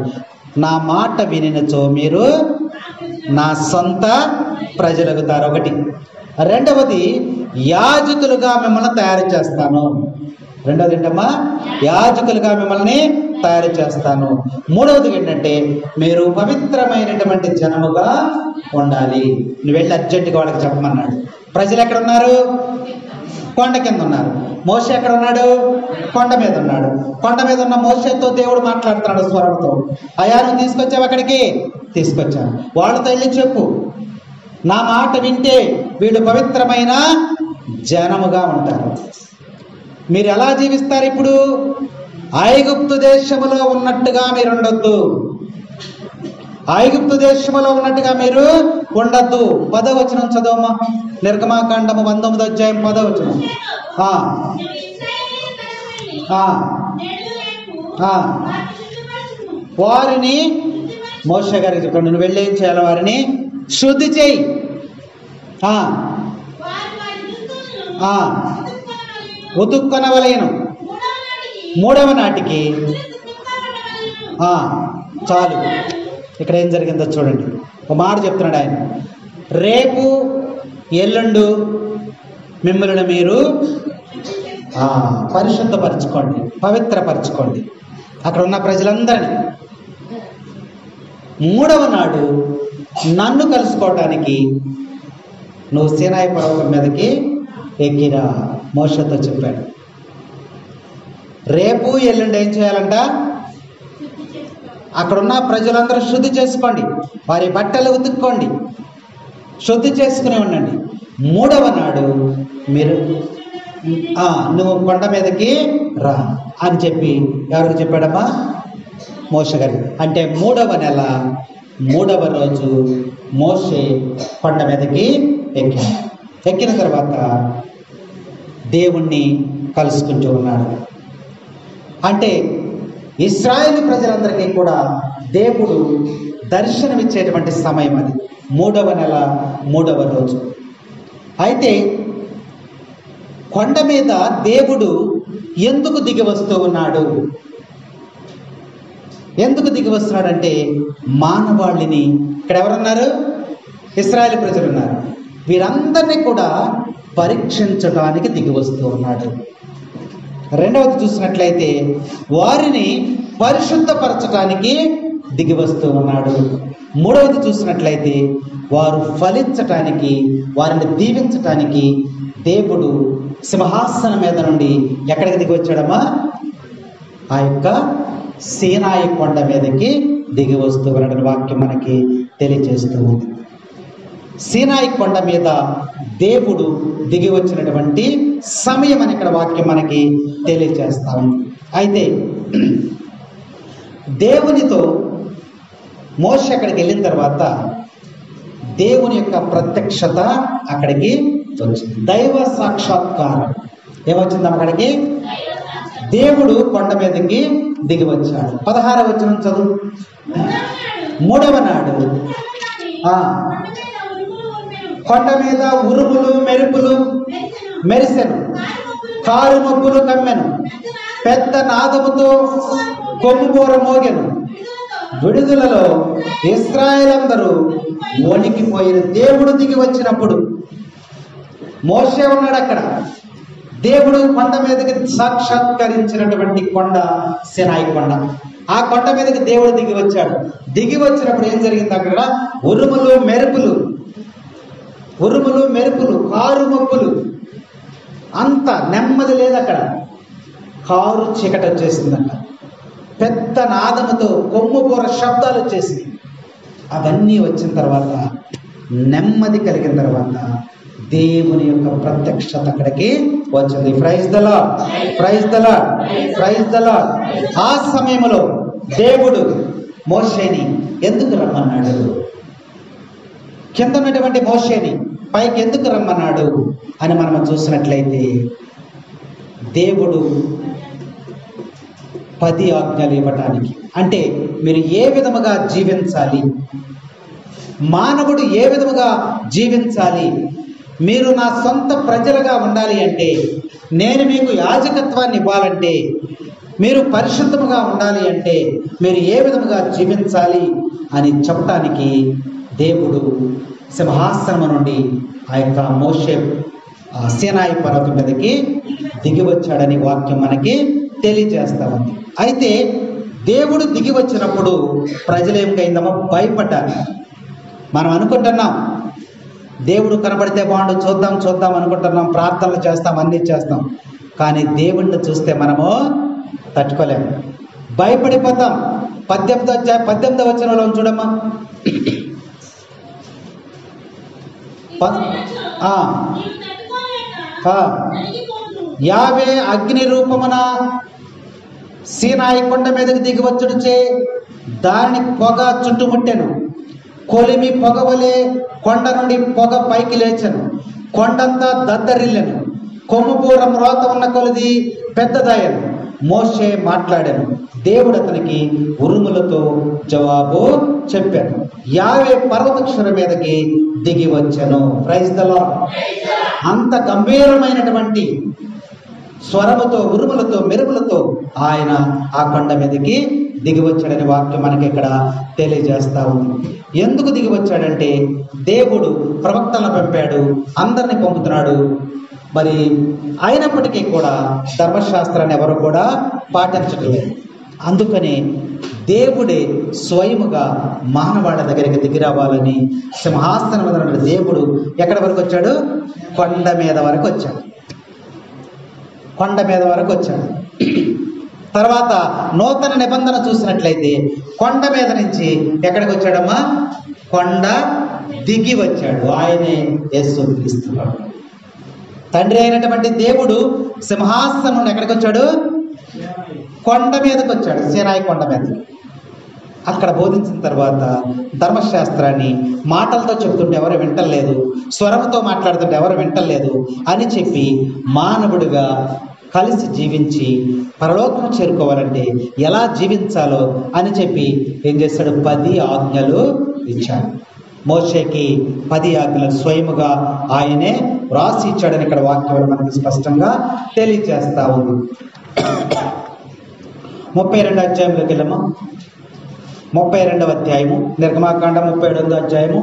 నా మాట వినినచో మీరు నా సొంత ప్రజలగుతారు. ఒకటి. రెండవది, యాజకులుగా మిమ్మల్ని తయారు చేస్తాను. రెండవది ఏంటమ్మా? యాజకులుగా మిమ్మల్ని తయారు చేస్తాను. మూడవది ఏంటంటే, మీరు పవిత్రమైనటువంటి జనముగా ఉండాలి. నువ్వు వెళ్ళి అర్జెంటుగా వాళ్ళకి చెప్పమన్నాడు. ప్రజలు ఎక్కడ ఉన్నారు? కొండ కింద ఉన్నారు. మోషే ఎక్కడ ఉన్నాడు? కొండ మీద ఉన్నాడు. కొండ మీద ఉన్న మోషేతో దేవుడు మాట్లాడుతున్నాడు స్వరంతో. అయ్యా, నువ్వు తీసుకొచ్చావు, అక్కడికి తీసుకొచ్చాను, వాళ్ళతో వెళ్ళి చెప్పు, నా మాట వింటే వీళ్ళు పవిత్రమైన జనముగా ఉంటారు. మీరు ఎలా జీవిస్తారు? ఇప్పుడు ఐగుప్తు దేశములో ఉన్నట్టుగా మీరు ఉండొద్దు. ఐగుప్తు దేశములో ఉన్నట్టుగా మీరు ఉండద్దు. 10వ వచనం చదవమ్మా. నిర్గమాకాండము 19వ అధ్యాయం 10వ వచనం. వారిని, మోషే గారికి చెప్పండి, నువ్వు వెళ్ళి ఏం చేయాలి? వారిని శుద్ధి చేయి. ఉతుక్కొనవలెను. 3వ నాటికి చాలు. ఇక్కడ ఏం జరిగిందో చూడండి. ఒక మాట చెప్తున్నాడు ఆయన, రేపు ఎల్లుండు మిమ్మల్ని మీరు పరిశుద్ధపరచుకోండి, పవిత్రపరచుకోండి, అక్కడ ఉన్న ప్రజలందరినీ. 3వ నాడు నన్ను కలుసుకోవటానికి నువ్వు సీనాయి పర్వతం మీదకి ఎక్కిరా, మోషేతో చెప్పాడు. రేపు ఎల్లుండి ఏం చేయాలంట? అక్కడున్న ప్రజలందరూ శుద్ధి చేసుకోండి, వారి బట్టలు ఉతుక్కోండి, శుద్ధి చేసుకుని ఉండండి. 3వ నాడు మీరు నువ్వు కొండ మీదకి రా అని చెప్పి ఎవరికి చెప్పాడమ్మా? మోషే గారికి. అంటే 3వ నెల 3వ రోజు మోషే కొండ మీదకి ఎక్కాడు. ఎక్కిన తర్వాత దేవుణ్ణి కలుసుకుంటూ ఉన్నాడు. అంటే ఇశ్రాయేలు ప్రజలందరికీ కూడా దేవుడు దర్శనమిచ్చేటువంటి సమయం అది. 3వ నెల 3వ రోజు. అయితే కొండ మీద దేవుడు ఎందుకు దిగి వస్తూ ఉన్నాడు? ఎందుకు దిగి వస్తున్నాడంటే, మానవాళిని, ఇక్కడ ఎవరున్నారు? ఇశ్రాయేలు ప్రజలు ఉన్నారు. వీరందరినీ కూడా పరీక్షించడానికి దిగి వస్తూ ఉన్నాడు. రెండవది చూసినట్లయితే వారిని పరిశుద్ధపరచడానికి దిగి వస్తూ ఉన్నాడు. 3వది చూసినట్లయితే వారు ఫలించటానికి, వారిని దీవించటానికి దేవుడు సింహాసనం మీద నుండి ఎక్కడికి దిగి వచ్చాడమ్మా? ఆ యొక్క సీనాయి కొండ మీదకి దిగి వస్తూ ఉన్నాడని వాక్యం మనకి తెలియజేస్తూ ఉంది. సీనాయి కొండ మీద దేవుడు దిగి వచ్చినటువంటి సమయం అని ఇక్కడ వాక్యం మనకి తెలియజేస్తా ఉంది. అయితే దేవునితో మోషే అక్కడికి వెళ్ళిన తర్వాత దేవుని యొక్క ప్రత్యక్షత అక్కడికి వచ్చింది. దైవ సాక్షాత్కారం ఏమొచ్చింది అక్కడికి? దేవుడు కొండ మీదకి దిగి వచ్చాడు. 16వ వచనం చదువు. 3వ నాడు కొండ మీద ఉరుములు మెరుపులు మెరిసెను, కారు మబ్బులు కమ్మెను, పెద్ద నాదముతో కొమ్ముబూర మోగెను. విడుదలలో ఇశ్రాయేలందరూ వణికిపోయిన. దేవుడు దిగి వచ్చినప్పుడు మోషే ఉన్నాడు అక్కడ. దేవుడు కొండ మీదకి సాక్షాత్కరించినటువంటి కొండ సినాయి కొండ. ఆ కొండ మీదకి దేవుడు దిగి వచ్చాడు. దిగి వచ్చినప్పుడు ఏం జరిగింది? అక్కడ ఉరుములు మెరుపులు, ఉరుములు మెరుపులు, కారు మబ్బులు, అంత నెమ్మది లేదు అక్కడ. కారు చీకటి వచ్చేసిందంట. పెద్ద నాదముతో కొమ్ముబూర శబ్దాలు వచ్చేసింది. అవన్నీ వచ్చిన తర్వాత నెమ్మది కలిగిన తర్వాత దేవుని యొక్క ప్రత్యక్షత అక్కడికి వచ్చింది. Praise the lord, praise the lord, praise the Lord. ఆ సమయంలో దేవుడు మోషేని ఎందుకు రమ్మన్నాడు? కింద ఉన్నటువంటి మోషేని పైకి ఎందుకు రమ్మన్నాడు అని మనం చూసినట్లయితే, దేవుడు 10 ఆజ్ఞలు ఇవ్వటానికి. అంటే మీరు ఏ విధముగా జీవించాలి, మానవుడు ఏ విధముగా జీవించాలి, మీరు నా సొంత ప్రజలుగా ఉండాలి అంటే, నేను మీకు యాజకత్వాన్ని ఇవ్వాలంటే, మీరు పరిశుద్ధముగా ఉండాలి అంటే మీరు ఏ విధముగా జీవించాలి అని చెప్పటానికి దేవుడు సింహాసనం నుండి ఆ యొక్క మోషే సీనాయి పర్వతం మీదకి దిగి వచ్చాడని వాక్యం మనకి తెలియజేస్తా ఉంది. అయితే దేవుడు దిగి వచ్చినప్పుడు ప్రజలు ఏమిటైందమో భయపడ్డారు. మనం అనుకుంటున్నాం దేవుడు కనబడితే బాగుండు, చూద్దాం చూద్దాం అనుకుంటున్నాం, ప్రార్థనలు చేస్తాం, అన్నీ చేస్తాం. కానీ దేవుణ్ణి చూస్తే మనము తట్టుకోలేము, భయపడిపోతాం. 18వ వచనంలో చూడమ్మా. యావే అగ్ని రూపమున సీనాయి కొండ మీదకి దిగి వచ్చుడుచే దాని పొగ చుట్టుముట్టెను. కొలిమి పొగవలే కొండ నుండి పొగ పైకి లేచెను. కొండంతా దద్దరిల్లెను. కొమ్ముబూరం రోత ఉన్న కొలిది పెద్దదయ్యను. మోషే మాట్లాడాను. దేవుడు అతనికి ఉరుములతో జవాబు చెప్పాను. యావే పర్వతక్షర మీదకి దిగి వచ్చాను. Praise the Lord. అంత గంభీరమైనటువంటి స్వరముతో, ఉరుములతో, మెరుపులతో ఆయన ఆ కొండ మీదకి దిగి వచ్చాడని వాక్యం మనకి ఇక్కడ తెలియజేస్తా ఉంది. ఎందుకు దిగి వచ్చాడంటే, దేవుడు ప్రవక్తలను పంపాడు, అందరిని పంపుతున్నాడు. మరి అయినప్పటికీ కూడా ధర్మశాస్త్రాన్ని ఎవరు కూడా పాటించట్లేదు. అందుకని దేవుడే స్వయముగా మానవాళ్ళ దగ్గరికి దిగి రావాలని సింహాసనం మీద ఉన్న దేవుడు ఎక్కడి వరకు వచ్చాడు? కొండ మీద వరకు వచ్చాడు. కొండ మీద వరకు వచ్చాడు. తర్వాత నూతన నిబంధన చూసినట్లయితే కొండ మీద నుంచి ఎక్కడికి వచ్చాడమ్మా? కొండ దిగి వచ్చాడు. ఆయనే యేసుక్రీస్తు. తండ్రి అయినటువంటి దేవుడు సింహాసనం నుండి ఎక్కడికి వచ్చాడు? కొండ మీదకి వచ్చాడు, సీనాయి కొండ మీద. అక్కడ బోధించిన తర్వాత ధర్మశాస్త్రాన్ని మాటలతో చెప్తుంటే ఎవరు వింటలేదు, స్వరంతో మాట్లాడుతుంటే ఎవరు వింటలేదు అని చెప్పి మానవుడిగా కలిసి జీవించి పరలోకం చేరుకోవాలంటే ఎలా జీవించాలో అని చెప్పి ఏం చేశాడు? 10 ఆజ్ఞలు ఇచ్చాడు. మోషేకి 10 ఆజ్ఞలు స్వయముగా ఆయనే రాసి ఇచ్చాడని ఇక్కడ వాక్యం మనకి స్పష్టంగా తెలియజేస్తా ఉంది. 32వ అధ్యాయంలోకి వెళ్ళాము. 32వ అధ్యాయము నిర్గమాకాండం 37వ అధ్యాయము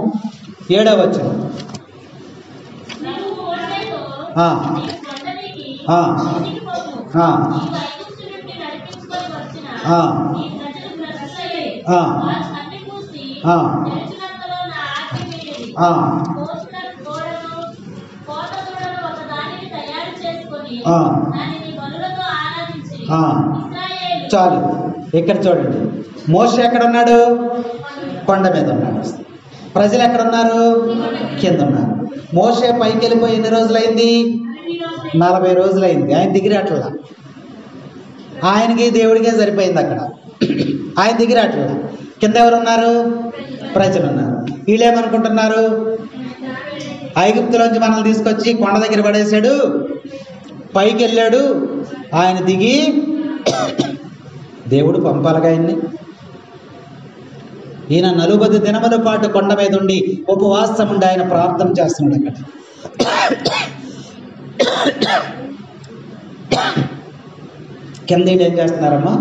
7వ వచనం. చాలు, ఇక్కడ చూడండి. మోషే ఎక్కడ ఉన్నాడు? కొండ మీద ఉన్నాడు. ప్రజలు ఎక్కడ ఉన్నారు? కింద ఉన్నారు. మోషే పైకి వెళ్ళిపోయి ఎన్ని రోజులైంది? 40 రోజులైంది. ఆయన దిగిరాట్లా. ఆయనకి దేవుడికే సరిపోయింది అక్కడ. ఆయన దిగిరాట్లా. కింద ఎవరున్నారు? ప్రజలు ఉన్నారు. వీళ్ళేమనుకుంటున్నారు? ఐగుప్తులోంచి మనల్ని తీసుకొచ్చి కొండ దగ్గర పడేశాడు, పైకి వెళ్ళాడు, ఆయన దిగి దేవుడు పంపాలిగా ఆయన్ని. ఈయన 40 దినముల పాటు కొండ మీద ఉండి ఉపవాసం ఉండి ఆయన ప్రార్థన చేస్తున్నాడు అక్కడ. కింద ఏం చేస్తున్నారమ్మా?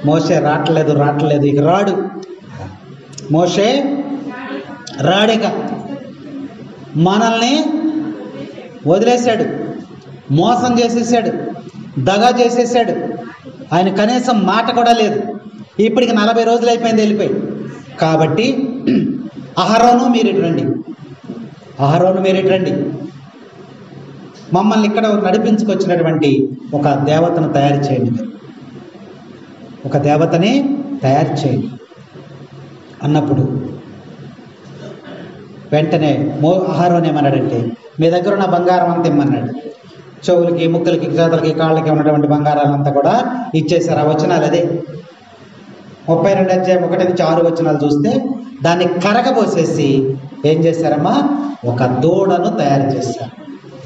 మోషే రావట్లేదు, ఇక రాడు. మోషే రాడిక, మనల్ని వదిలేశాడు, మోసం చేసేసాడు, దగా చేసేసాడు. ఆయన కనీసం మాట కూడా లేదు. ఇప్పటికి 40 రోజులు అయిపోయింది వెళ్ళిపోయి. కాబట్టి అహరోను మీరు ఇటు రండి, మమ్మల్ని ఇక్కడ నడిపించుకొచ్చినటువంటి ఒక దేవతను తయారు చేయండి, ఒక దేవతని తయారు చేయండి అన్నప్పుడు వెంటనే అహరోను ఏమన్నాడంటే, మీ దగ్గర ఉన్న బంగారం అంతా ఇమ్మన్నాడు. చెవులకి, ముక్కులకి, చేతులకి, కాళ్ళకి ఉన్నటువంటి బంగారాలంతా కూడా ఇచ్చేశారు. ఆ వచనాలు అదే 32:1-6 వచనాలు చూస్తే దాన్ని కరగబోసేసి ఏం చేశారమ్మా? ఒక దూడను తయారు చేశారు,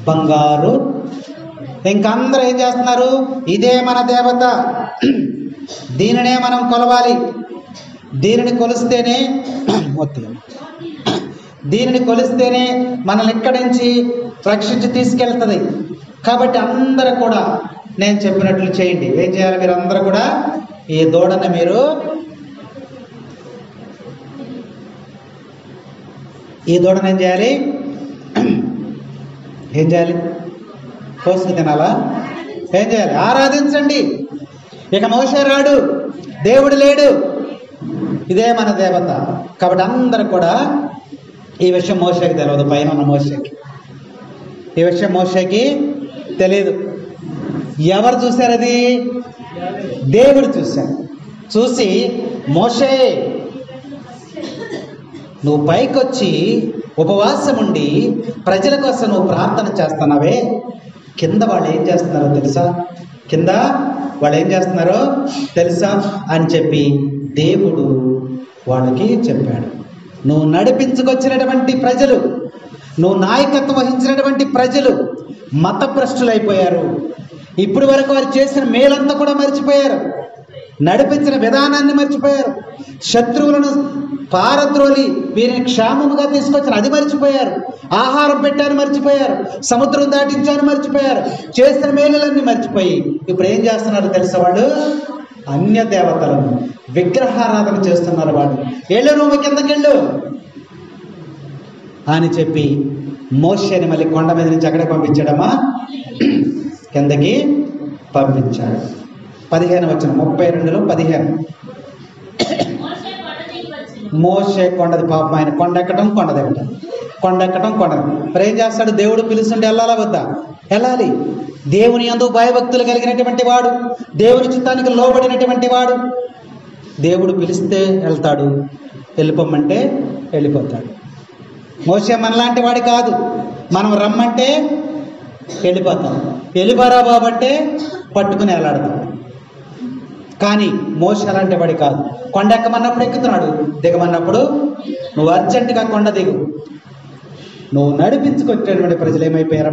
బంగారు. ఇంకందరూ ఏం చేస్తున్నారు? ఇదే మన దేవత, దీనినే మనం కొలవాలి, దీనిని కొలిస్తేనే మనల్ని ఇక్కడి నుంచి రక్షించి తీసుకెళ్తుంది. కాబట్టి అందరూ కూడా నేను చెప్పినట్లు చేయండి. ఏం చేయాలి? మీరు అందరూ కూడా ఈ దూడని ఏం చేయాలి? కోసుకు తినాలా? ఏం చేయాలి? ఆరాధించండి. ఇక మోషే రాడు, దేవుడు లేడు, ఇదే మన దేవత. కాబట్టి అందరూ కూడా ఈ విషయం మోషేకి తెలియదు, పైన ఉన్న మోషేకి ఈ విషయం మోషేకి తెలియదు. ఎవరు చూశారు? అది దేవుడు చూశాడు. చూసి, మోషే నువ్వు పైకొచ్చి ఉపవాసం ఉండి ప్రజల కోసం నువ్వు ప్రార్థన చేస్తున్నావే, కింద వాళ్ళు ఏం చేస్తున్నారో తెలుసా అని చెప్పి దేవుడు వాళ్ళకి చెప్పాడు. నువ్వు నడిపించుకొచ్చినటువంటి ప్రజలు, నువ్వు నాయకత్వం వహించినటువంటి ప్రజలు మతభ్రష్టులైపోయారు. ఇప్పటి వరకు వారు చేసిన మేలంతా కూడా మర్చిపోయారు, నడిపించిన విధానాన్ని మర్చిపోయారు, శత్రువులను పారద్రోలి వీరిని క్షేమముగా తీసుకొచ్చిన అది మర్చిపోయారు, ఆహారం పెట్టాను మర్చిపోయారు, సముద్రం దాటించాను మర్చిపోయారు, చేసిన మేలులన్నీ మర్చిపోయి ఇప్పుడు ఏం చేస్తున్నారు తెలుసా? వాళ్ళు అన్య దేవతలను, విగ్రహారాధన చేస్తున్నారు. వాళ్ళు ఏళ్ళు రూము కిందకెళ్ళు అని చెప్పి మోషేని మళ్ళీ కొండ మీద నుంచి అక్కడికి పంపించాడమ్మా, కిందకి పంపించాడు. 15 వచనం 32లో 15. మోషే కొండది, పాపం ఆయన కొండ ఎక్కడం కొండ దిగటం. మరి ఏం చేస్తాడు? దేవుడు పిలుస్తుంటే వెళ్ళాలా వద్దా? వెళ్ళాలి. దేవుని యందు భయభక్తులు కలిగినటువంటి వాడు, దేవుని చిత్తానికి లోబడినటువంటి వాడు, దేవుడు పిలిస్తే వెళ్తాడు, వెళ్ళిపోమంటే వెళ్ళిపోతాడు. మోషే మనలాంటి వాడి కాదు. మనం రమ్మంటే వెళ్ళిపోతాం, వెళ్ళిపోరా బాబు అంటే పట్టుకుని వెళ్ళాడతాం. కానీ మోషే అలాంటి వాడి కాదు. కొండ ఎక్కమన్నప్పుడు ఎక్కుతున్నాడు, దిగమన్నప్పుడు నువ్వు అర్జెంటుగా కొండ దిగు. నువ్వు నడిపించుకొచ్చేటువంటి ప్రజలు ఏమైపోయారు?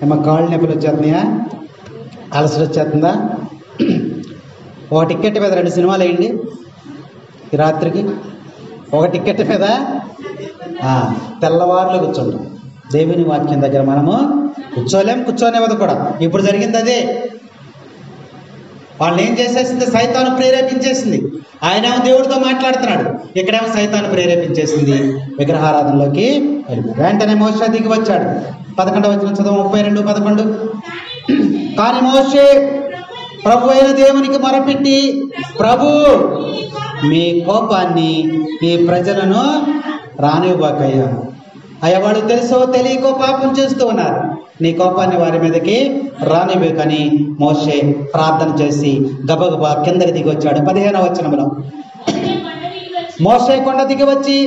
ఏమో కాళ్ళు నొప్పులు వచ్చేస్తున్నాయా? అలసట వచ్చేస్తుందా? ఒక టికెట్ మీద 2 సినిమాలు వేయండి ఈ రాత్రికి. ఒక టికెట్ మీద తెల్లవారులు కూర్చుంటాం. దేవుని వాక్యం దగ్గర మనము కూర్చోనివ్వదు కూడా. ఇప్పుడు జరిగింది అదే. వాళ్ళని ఏం చేసేసింది? సైతాను ప్రేరేపించేసింది. ఆయనేమో దేవుడితో మాట్లాడుతున్నాడు, ఇక్కడేమో సైతాను ప్రేరేపించేసింది, విగ్రహారాధనలోకి వెళ్ళిపోయాడు. వెంటనే మోషే దిగి వచ్చాడు. 11వ వచనం చదువు, 32:11. కానీ మోషే ప్రభు అయిన దేవునికి మొరపెట్టి, ప్రభు మీ కోపాన్ని ఈ ప్రజలను రానివ్వకయ్యా. అయ్యా, వాళ్ళు తెలుసో తెలియకో పాపం చేస్తూ ఉన్నారు, నీ కోపాన్ని వారి మీదకి రానివ్వకని మోషే ప్రార్థన చేసి గబగబా కిందకి దిగి వచ్చాడు. 15వ వచనంలో మోషే కొండ దిగి వచ్చి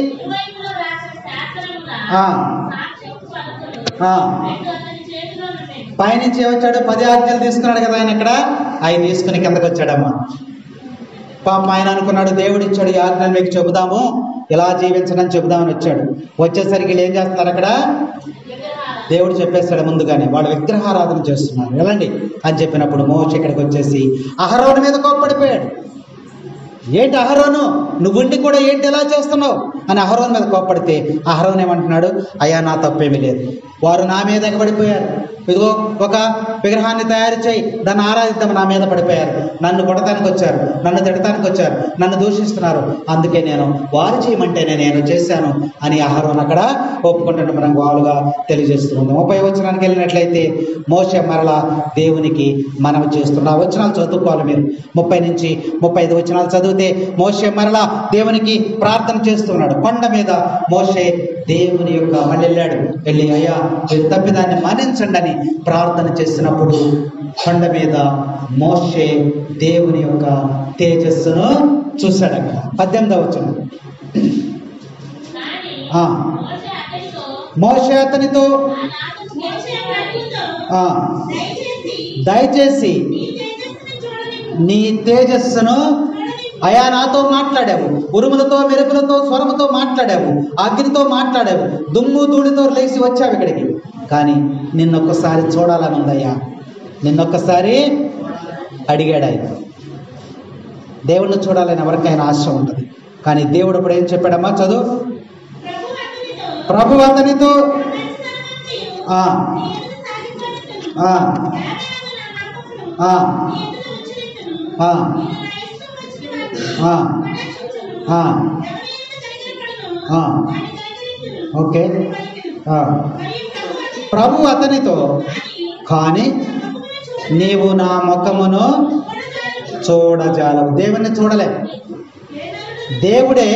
పైనుంచి వచ్చాడు. 10 ఆజ్ఞలు తీసుకున్నాడు కదా ఆయన. అక్కడ ఆయన తీసుకుని కిందకి వచ్చాడమ్మా. పాపం ఆయన అనుకున్నాడు, దేవుడు ఇచ్చాడు ఈ ఆజ్ఞలు మీకు చెబుదాము, ఇలా జీవించడం చెబుదామని వచ్చాడు. వచ్చేసరికి వీళ్ళు ఏం చేస్తున్నారు? అక్కడ దేవుడు చెప్పేస్తాడు ముందుగానే, వాళ్ళు విగ్రహారాధన చేస్తున్నారు వెళ్ళండి అని చెప్పినప్పుడు మోషే ఇక్కడికి వచ్చేసి అహరోను మీద కోప్పడిపోయాడు. ఏంటి అహరోను, నువ్వుండి కూడా ఏంటి ఎలా చేస్తున్నావు అని అహరోను మీద కోప్పడితే అహరోను ఏమంటున్నాడు, అయ్యా నా తప్పేమీ లేదు, వారు నా మీద ఎగబడిపోయారు, ఇదిగో ఒక విగ్రహాన్ని తయారు చేయి దాన్ని ఆరాధిద్దాం, నా మీద పడిపోయారు, నన్ను కొడటానికి వచ్చారు, నన్ను తిడటానికి వచ్చారు, నన్ను దూషిస్తున్నారు, అందుకే నేను వారు చేయమంటేనే నేను చేశాను అని అహరోను అక్కడ ఒప్పుకుంటున్న మనం వాలుగా తెలియజేస్తుంది. 30వ వచనానికి వెళ్ళినట్లయితే మోషే మరలా దేవునికి మనవి చేస్తున్నారు. ఆ వచనాలు చదువుకోవాలి మీరు. 30 నుంచి 35 వచనాలు చదివితే మోషే మరలా దేవునికి ప్రార్థన చేస్తున్నాడు. కొండ మీద మోషే దేవుని యొక్క మళ్ళీ వెళ్ళాడు, వెళ్ళి అయ్యా మీరు తప్పిదాన్ని మన్నించండి అని ప్రార్థన చేసినప్పుడు కొండ మీద మోషే దేవుని యొక్క తేజస్సును చూశాడు. అక్కడ 18వ వచనం, మోషే అతనితో దయచేసి నీ తేజస్సును, అయా నాతో మాట్లాడావు, ఉరుములతో మెరుపులతో స్వరముతో మాట్లాడావు, అగ్నితో మాట్లాడావు, దుమ్ము ధూళితో లేచి వచ్చావు ఇక్కడికి, కానీ నిన్నొక్కసారి చూడాలని ఉందయ్యా, నిన్నొక్కసారి అడిగాడు ఆయన. దేవుణ్ణి చూడాలని ఎవరికైనా ఆశ ఉంటుంది, కానీ దేవుడు ఇప్పుడు ఏం చెప్పాడమ్మా చదువు. ప్రభు అతనితో ఓకే, ప్రభు అతనితో కానీ నీవు నా ముఖమును చూడజాలవు. దేవుణ్ణి చూడలే. దేవుడే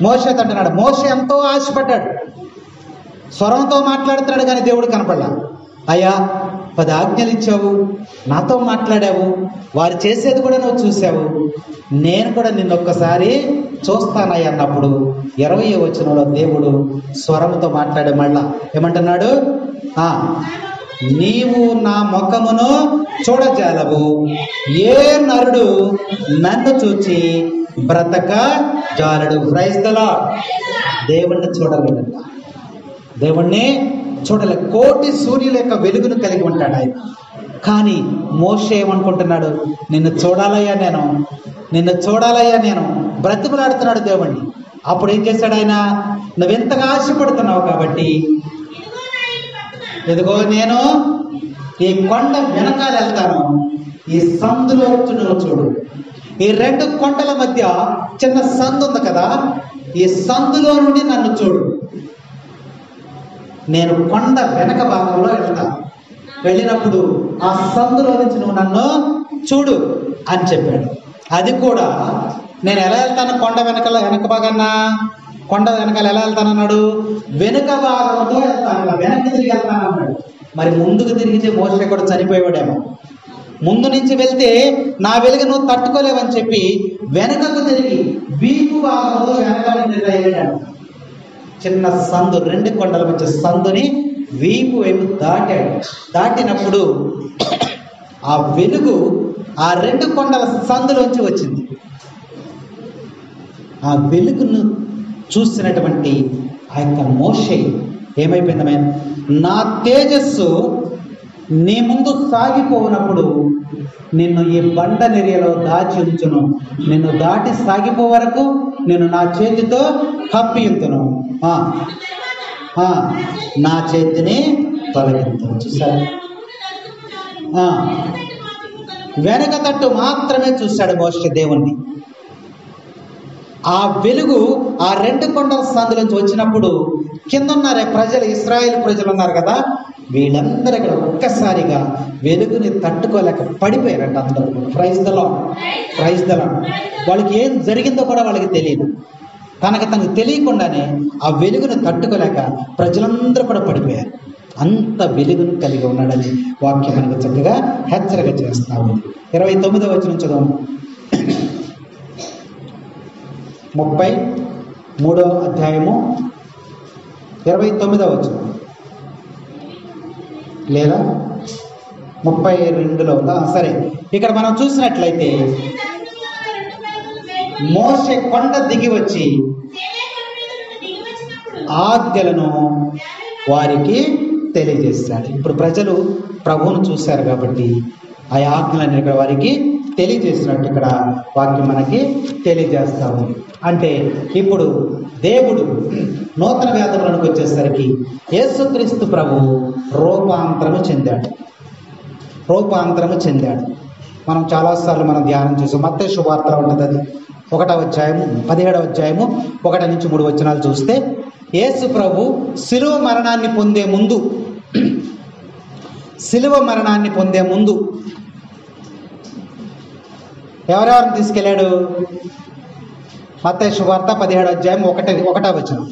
మోషేతో అంటున్నాడు. మోషే ఎంతో ఆశపడ్డాడు, స్వరంతో మాట్లాడుతున్నాడు, కానీ దేవుడు కనపడలా. అయ్యా 10 ఆజ్ఞలు ఇచ్చావు, నాతో మాట్లాడావు, వారు చేసేది కూడా నువ్వు చూసావు, నేను కూడా నిన్నొక్కసారి చూస్తానయ్య అన్నప్పుడు 20వ వచనంలో దేవుడు స్వరముతో మాట్లాడే మళ్ళా ఏమంటున్నాడు, నీవు నా ముఖమును చూడజాలవు, ఏ నరుడు నన్ను చూచి బ్రతక జాలడు. Praise the lord. దేవుణ్ణి చూడలేదంట, దేవుణ్ణి చూడలే. కోటి సూర్యుల యొక్క వెలుగును కలిగి ఉంటాడు ఆయన. కానీ మోషే ఏమనుకుంటున్నాడు, నిన్ను చూడాలయ్యా నేను, నిన్ను చూడాలయ్యా నేను బ్రతికులాడుతున్నాడు దేవుణ్ణి. అప్పుడు ఏం చేశాడు ఆయన, నువ్వెంతగా ఆశపడుతున్నావు కాబట్టి ఇదిగో నేను ఈ కొండ వెనకాల వెళ్తాను, ఈ సందులో నువ్వు చూడు. ఈ 2 కొండల మధ్య చిన్న సందు ఉంది కదా, ఈ సందులో నుండి నన్ను చూడు, నేను కొండ వెనక భాగంలో వెళ్తాను, వెళ్ళినప్పుడు ఆ సందులో నుంచి నువ్వు నన్ను చూడు అని చెప్పాడు. అది కూడా నేను ఎలా వెళ్తాను, కొండ వెనక భాగాన్నా, కొండ వెనకాల ఎలా వెళ్తానన్నాడు, వెనుక భాగంతో వెళ్తాను, వెనక్కి తిరిగి వెళ్తాను అన్నాడు. మరి ముందుకు తిరిగితే మోషే కూడా చనిపోయేవాడేమో. ముందు నుంచి వెళ్తే నా వెలుగు నువ్వు తట్టుకోలేవని చెప్పి వెనకకు తిరిగి వీపు భాగంలో వెనకాల వెళ్ళాడు. చిన్న సందు, 2 కొండల మధ్య సందుని వీపు వైపు దాటాడు. దాటినప్పుడు ఆ వెలుగు ఆ 2 కొండల సందులోంచి వచ్చింది. ఆ వెలుగును చూసినటువంటి ఆ యొక్క మోషే ఏమైపోయిందమే, నా తేజస్సు నీ ముందు సాగిపోనప్పుడు నిన్ను ఈ బండ నెరియలో దాచి ఉంచును, నిన్ను దాటి సాగిపో వరకు నేను నా చేతితో కప్పి ఉంచును, నా చేతిని తొలగించును. చూసారు, వెనక తట్టు మాత్రమే చూశాడు మోషే దేవుణ్ణి. ఆ వెలుగు ఆ 2 కొండల సందులోంచి వచ్చినప్పుడు కింద ఉన్నారే ప్రజలు, ఇశ్రాయేలు ప్రజలు ఉన్నారు కదా, వీళ్ళందరూ ఇక్కడ ఒక్కసారిగా వెలుగుని తట్టుకోలేక పడిపోయారంట అందరూ. Praise the Lord, praise the Lord. వాళ్ళకి ఏం జరిగిందో కూడా వాళ్ళకి తెలియదు. తనకు తెలియకుండానే ఆ వెలుగును తట్టుకోలేక ప్రజలందరూ కూడా పడిపోయారు. అంత వెలుగును కలిగి ఉన్నాడని వాక్యం మనకు చక్కగా హెచ్చరిక చేస్తా ఉంది. 29వ వచనం చదువు. 33వ అధ్యాయము 29వ వచనం లేదా 32లో ఉందా? సరే, ఇక్కడ మనం చూసినట్లయితే మోషే కొండ దిగి వచ్చి ఆజ్ఞలను వారికి తెలియజేస్తాడు. ఇప్పుడు ప్రజలు ప్రభువును చూశారు కాబట్టి ఆ ఆజ్ఞలన్నీ ఇక్కడ వారికి తెలియజేసినట్టు ఇక్కడ వాక్యం మనకి తెలియజేస్తాము. అంటే ఇప్పుడు దేవుడు నూతన వేదములకు వచ్చేసరికి యేసుక్రీస్తు ప్రభు రూపాంతరము చెందాడు. మనం చాలాసార్లు మనం ధ్యానం చేసాం. మత్తయి శుభవార్తలో ఉంటుంది, అది 1వ అధ్యాయము 17వ అధ్యాయము 1 నుంచి 3 వచనాలు చూస్తే యేసు ప్రభు శిలువ మరణాన్ని పొందే ముందు ఎవరెవరిని తీసుకెళ్ళాడు? మత్తయి శుభవార్త 17వ అధ్యాయం 1వ వచనం.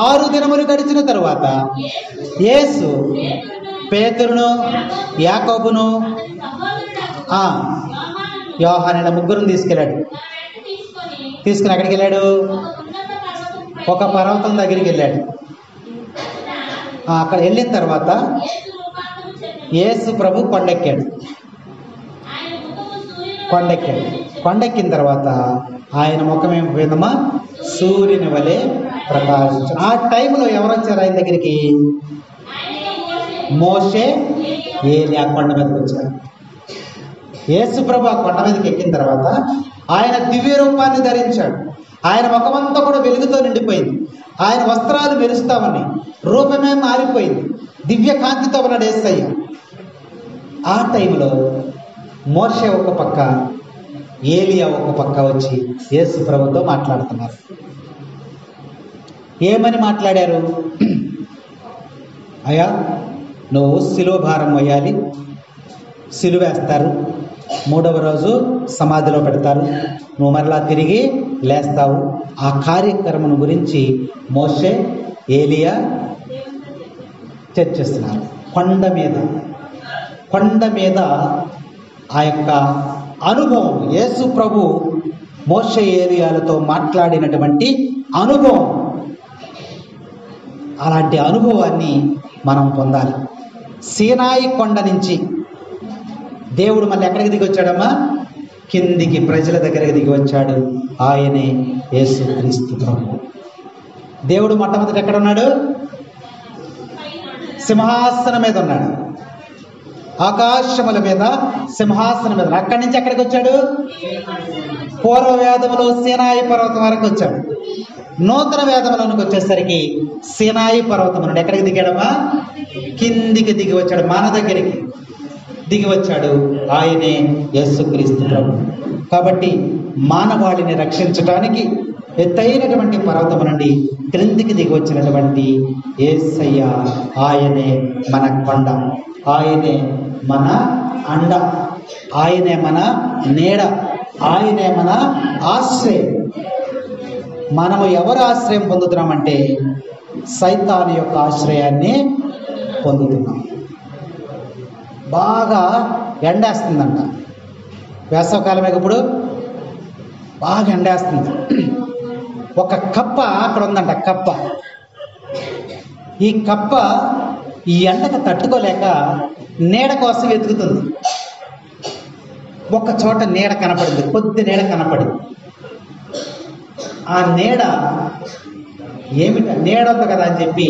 6 దినములు గడిచిన తరువాత యేసు పేతురును, యాకోబును, యోహాను ముగ్గురుని తీసుకుని ఎక్కడికి వెళ్ళాడు? ఒక పర్వతం దగ్గరికి వెళ్ళాడు. అక్కడ వెళ్ళిన తర్వాత యేసు ప్రభు కొండెక్కిన తర్వాత ఆయన ముఖం ఏమైపోయిందమ్మా? సూర్యుని వలె ప్రకాశించాడు. ఆ టైంలో ఎవరు వచ్చారు ఆయన దగ్గరికి? మోషే, ఏలియా కొండ మీదకి వచ్చారు. యేసు ప్రభు ఆ కొండ మీదకి ఎక్కిన తర్వాత ఆయన దివ్య రూపాన్ని ధరించాడు. ఆయన ముఖమంతా కూడా వెలుగుతో నిండిపోయింది. ఆయన వస్త్రాలు మెరుస్తా ఉన్నాయి, రూపమే మారిపోయింది, దివ్య కాంతితో ఉన్నాడు యేసయ్య. ఆ టైంలో మోషే ఒక పక్క, ఏలియా ఒక పక్క వచ్చి యేసు ప్రభుతో మాట్లాడుతున్నారు. ఏమని మాట్లాడారు? అయ్యా, నువ్వు శిలువ భారం మోయాలి, సిలువేస్తారు, 3వ రోజు సమాధిలో పెడతారు, నువ్వు మరలా తిరిగి లేస్తావు. ఆ కార్యక్రమం గురించి మోషే, ఏలియా చర్చిస్తున్నారు. కొండ మీద ఆ యొక్క అనుభవం, యేసు ప్రభు మోషే, ఏలియాలతో మాట్లాడినటువంటి అనుభవం, అలాంటి అనుభవాన్ని మనం పొందాలి. సీనాయి కొండ నుంచి దేవుడు మళ్ళీ ఎక్కడికి దిగి వచ్చాడమ్మా? కిందికి, ప్రజల దగ్గరికి దిగి వచ్చాడు. ఆయనే యేసుక్రీస్తు ప్రభు. దేవుడు మొట్టమొదటి ఎక్కడ ఉన్నాడు? సింహాసనం మీద ఉన్నాడు, ఆకాశముల మీద సింహాసనం మీద. అక్కడి నుంచి ఎక్కడికి వచ్చాడు? పూర్వ వేదములో సీనాయి పర్వతం వరకు వచ్చాడు. నూతన వేదములోనికి వచ్చేసరికి సీనాయి పర్వతం నుండి ఎక్కడికి దిగాడమ్మా? కిందికి దిగి వచ్చాడు, మన దగ్గరికి దిగి వచ్చాడు. ఆయనే యేసుక్రీస్తు ప్రభు. కాబట్టి మానవాళిని రక్షించటానికి ఎత్తైనటువంటి పర్వతం నుండి క్రిందికి దిగి వచ్చినటువంటి యేసయ్య, ఆయనే మన కొండ, ఆయనే మన అండ, ఆయనే మన నీడ, ఆయనే మన ఆశ్రయం. మనము ఎవరు ఆశ్రయం పొందుతున్నామంటే సైతాను యొక్క ఆశ్రయాన్ని పొందుతున్నాం. బాగా ఎండేస్తుందంట, వేసవకాలమే ఇప్పుడు బాగా ఎండేస్తుంది. ఒక కప్ప అక్కడ ఉందంట, కప్ప. ఈ కప్ప ఈ ఎండకు తట్టుకోలేక నీడ కోసం వెతుకుతుంది. ఒక చోట నీడ కనపడింది, కొద్ది నీడ కనపడింది. ఆ నీడ ఏమిట, నీడ ఉంది కదా అని చెప్పి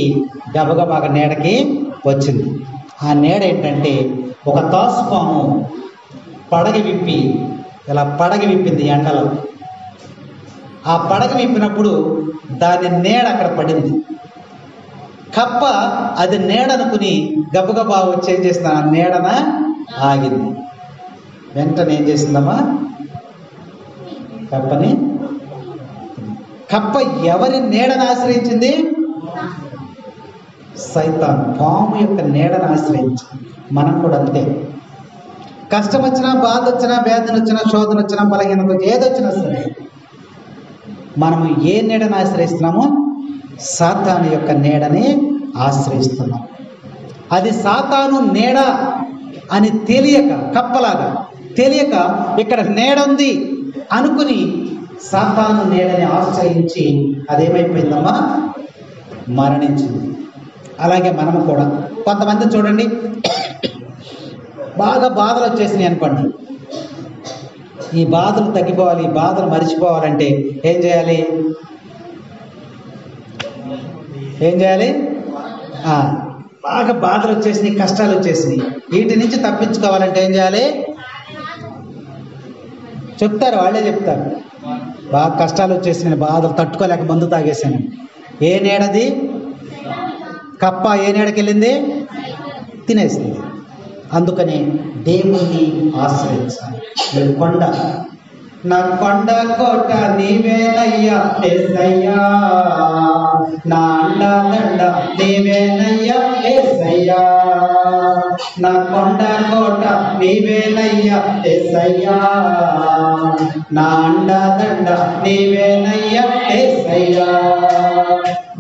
గబగబాగా నీడకి వచ్చింది. ఆ నీడ ఏంటంటే ఒక తాసుపాము పడగ విప్పింది ఎండలో. ఆ పడగ విప్పినప్పుడు దాని నీడ అక్కడ పడింది. కప్ప అది నీడనుకుని గబగబా వచ్చి ఏం చేసిన, ఆ నీడన ఆగింది. వెంటనే ఏం చేసిందమ్మా? కప్ప ఎవరి నీడను ఆశ్రయించింది? సైతాన్, పాము యొక్క నీడను ఆశ్రయించింది. మనం కూడా అంతే. కష్టం వచ్చినా, బాధ వచ్చినా, వేదన వచ్చినా, శోధన వచ్చినా, బలహీనత ఏదొచ్చినా సరే మనము ఏ నీడను ఆశ్రయిస్తున్నామో? సాతాను యొక్క నీడని ఆశ్రయిస్తున్నాం. అది సాతాను నీడ అని తెలియక, కప్పలాగా తెలియక ఇక్కడ నీడ ఉంది అనుకుని సాతాను నీడని ఆశ్రయించి అదేమైపోయిందమ్మా? మరణించింది. అలాగే మనము కూడా కొంతమంది చూడండి, బాగా బాధలు వచ్చేసినాయి అనుకోండి. ఈ బాధలు తగ్గిపోవాలి, ఈ బాధలు మరిచిపోవాలంటే ఏం చేయాలి? బాగా బాధలు వచ్చేసినాయి, కష్టాలు వచ్చేసినాయి. వీటి నుంచి తప్పించుకోవాలంటే ఏం చేయాలి? చెప్తారు, వాళ్ళే చెప్తారు. బాగా కష్టాలు వచ్చేసినాయి, బాధలు తట్టుకోలేక మందు తాగేశాను. ఏ నీడది? కప్ప ఏ నీడకి వెళ్ళింది? తినేసింది. అందుకని దేవుణ్ణి ఆశ్రయించాలి. నేను కొండ, నా కొండ కోట నీవేనయ్యా యేసయ్యా, నా అండదండ నీవేనయ్యా యేసయ్యా, నా కొండ కోట నీవేనయ్యా యేసయ్యా, నా అండదండ నీవేనయ్యా యేసయ్యా,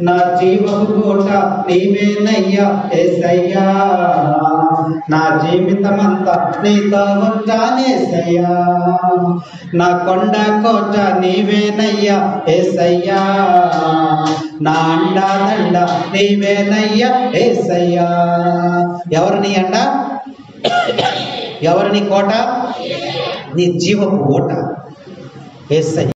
నా జీవపు కోట నీవేనయ్యా యేసయ్యా, నా జీవితమంతా నీతో ఉంటానేసయ్యా, నా కొండ కోట నీవేనయ్యా యేసయ్యా, నా అండదండ నీవేనయ్యా యేసయ్యా. ఎవరిని అండ? ఎవరిని కోట? నీ జీవపు కోట యేసయ్యా.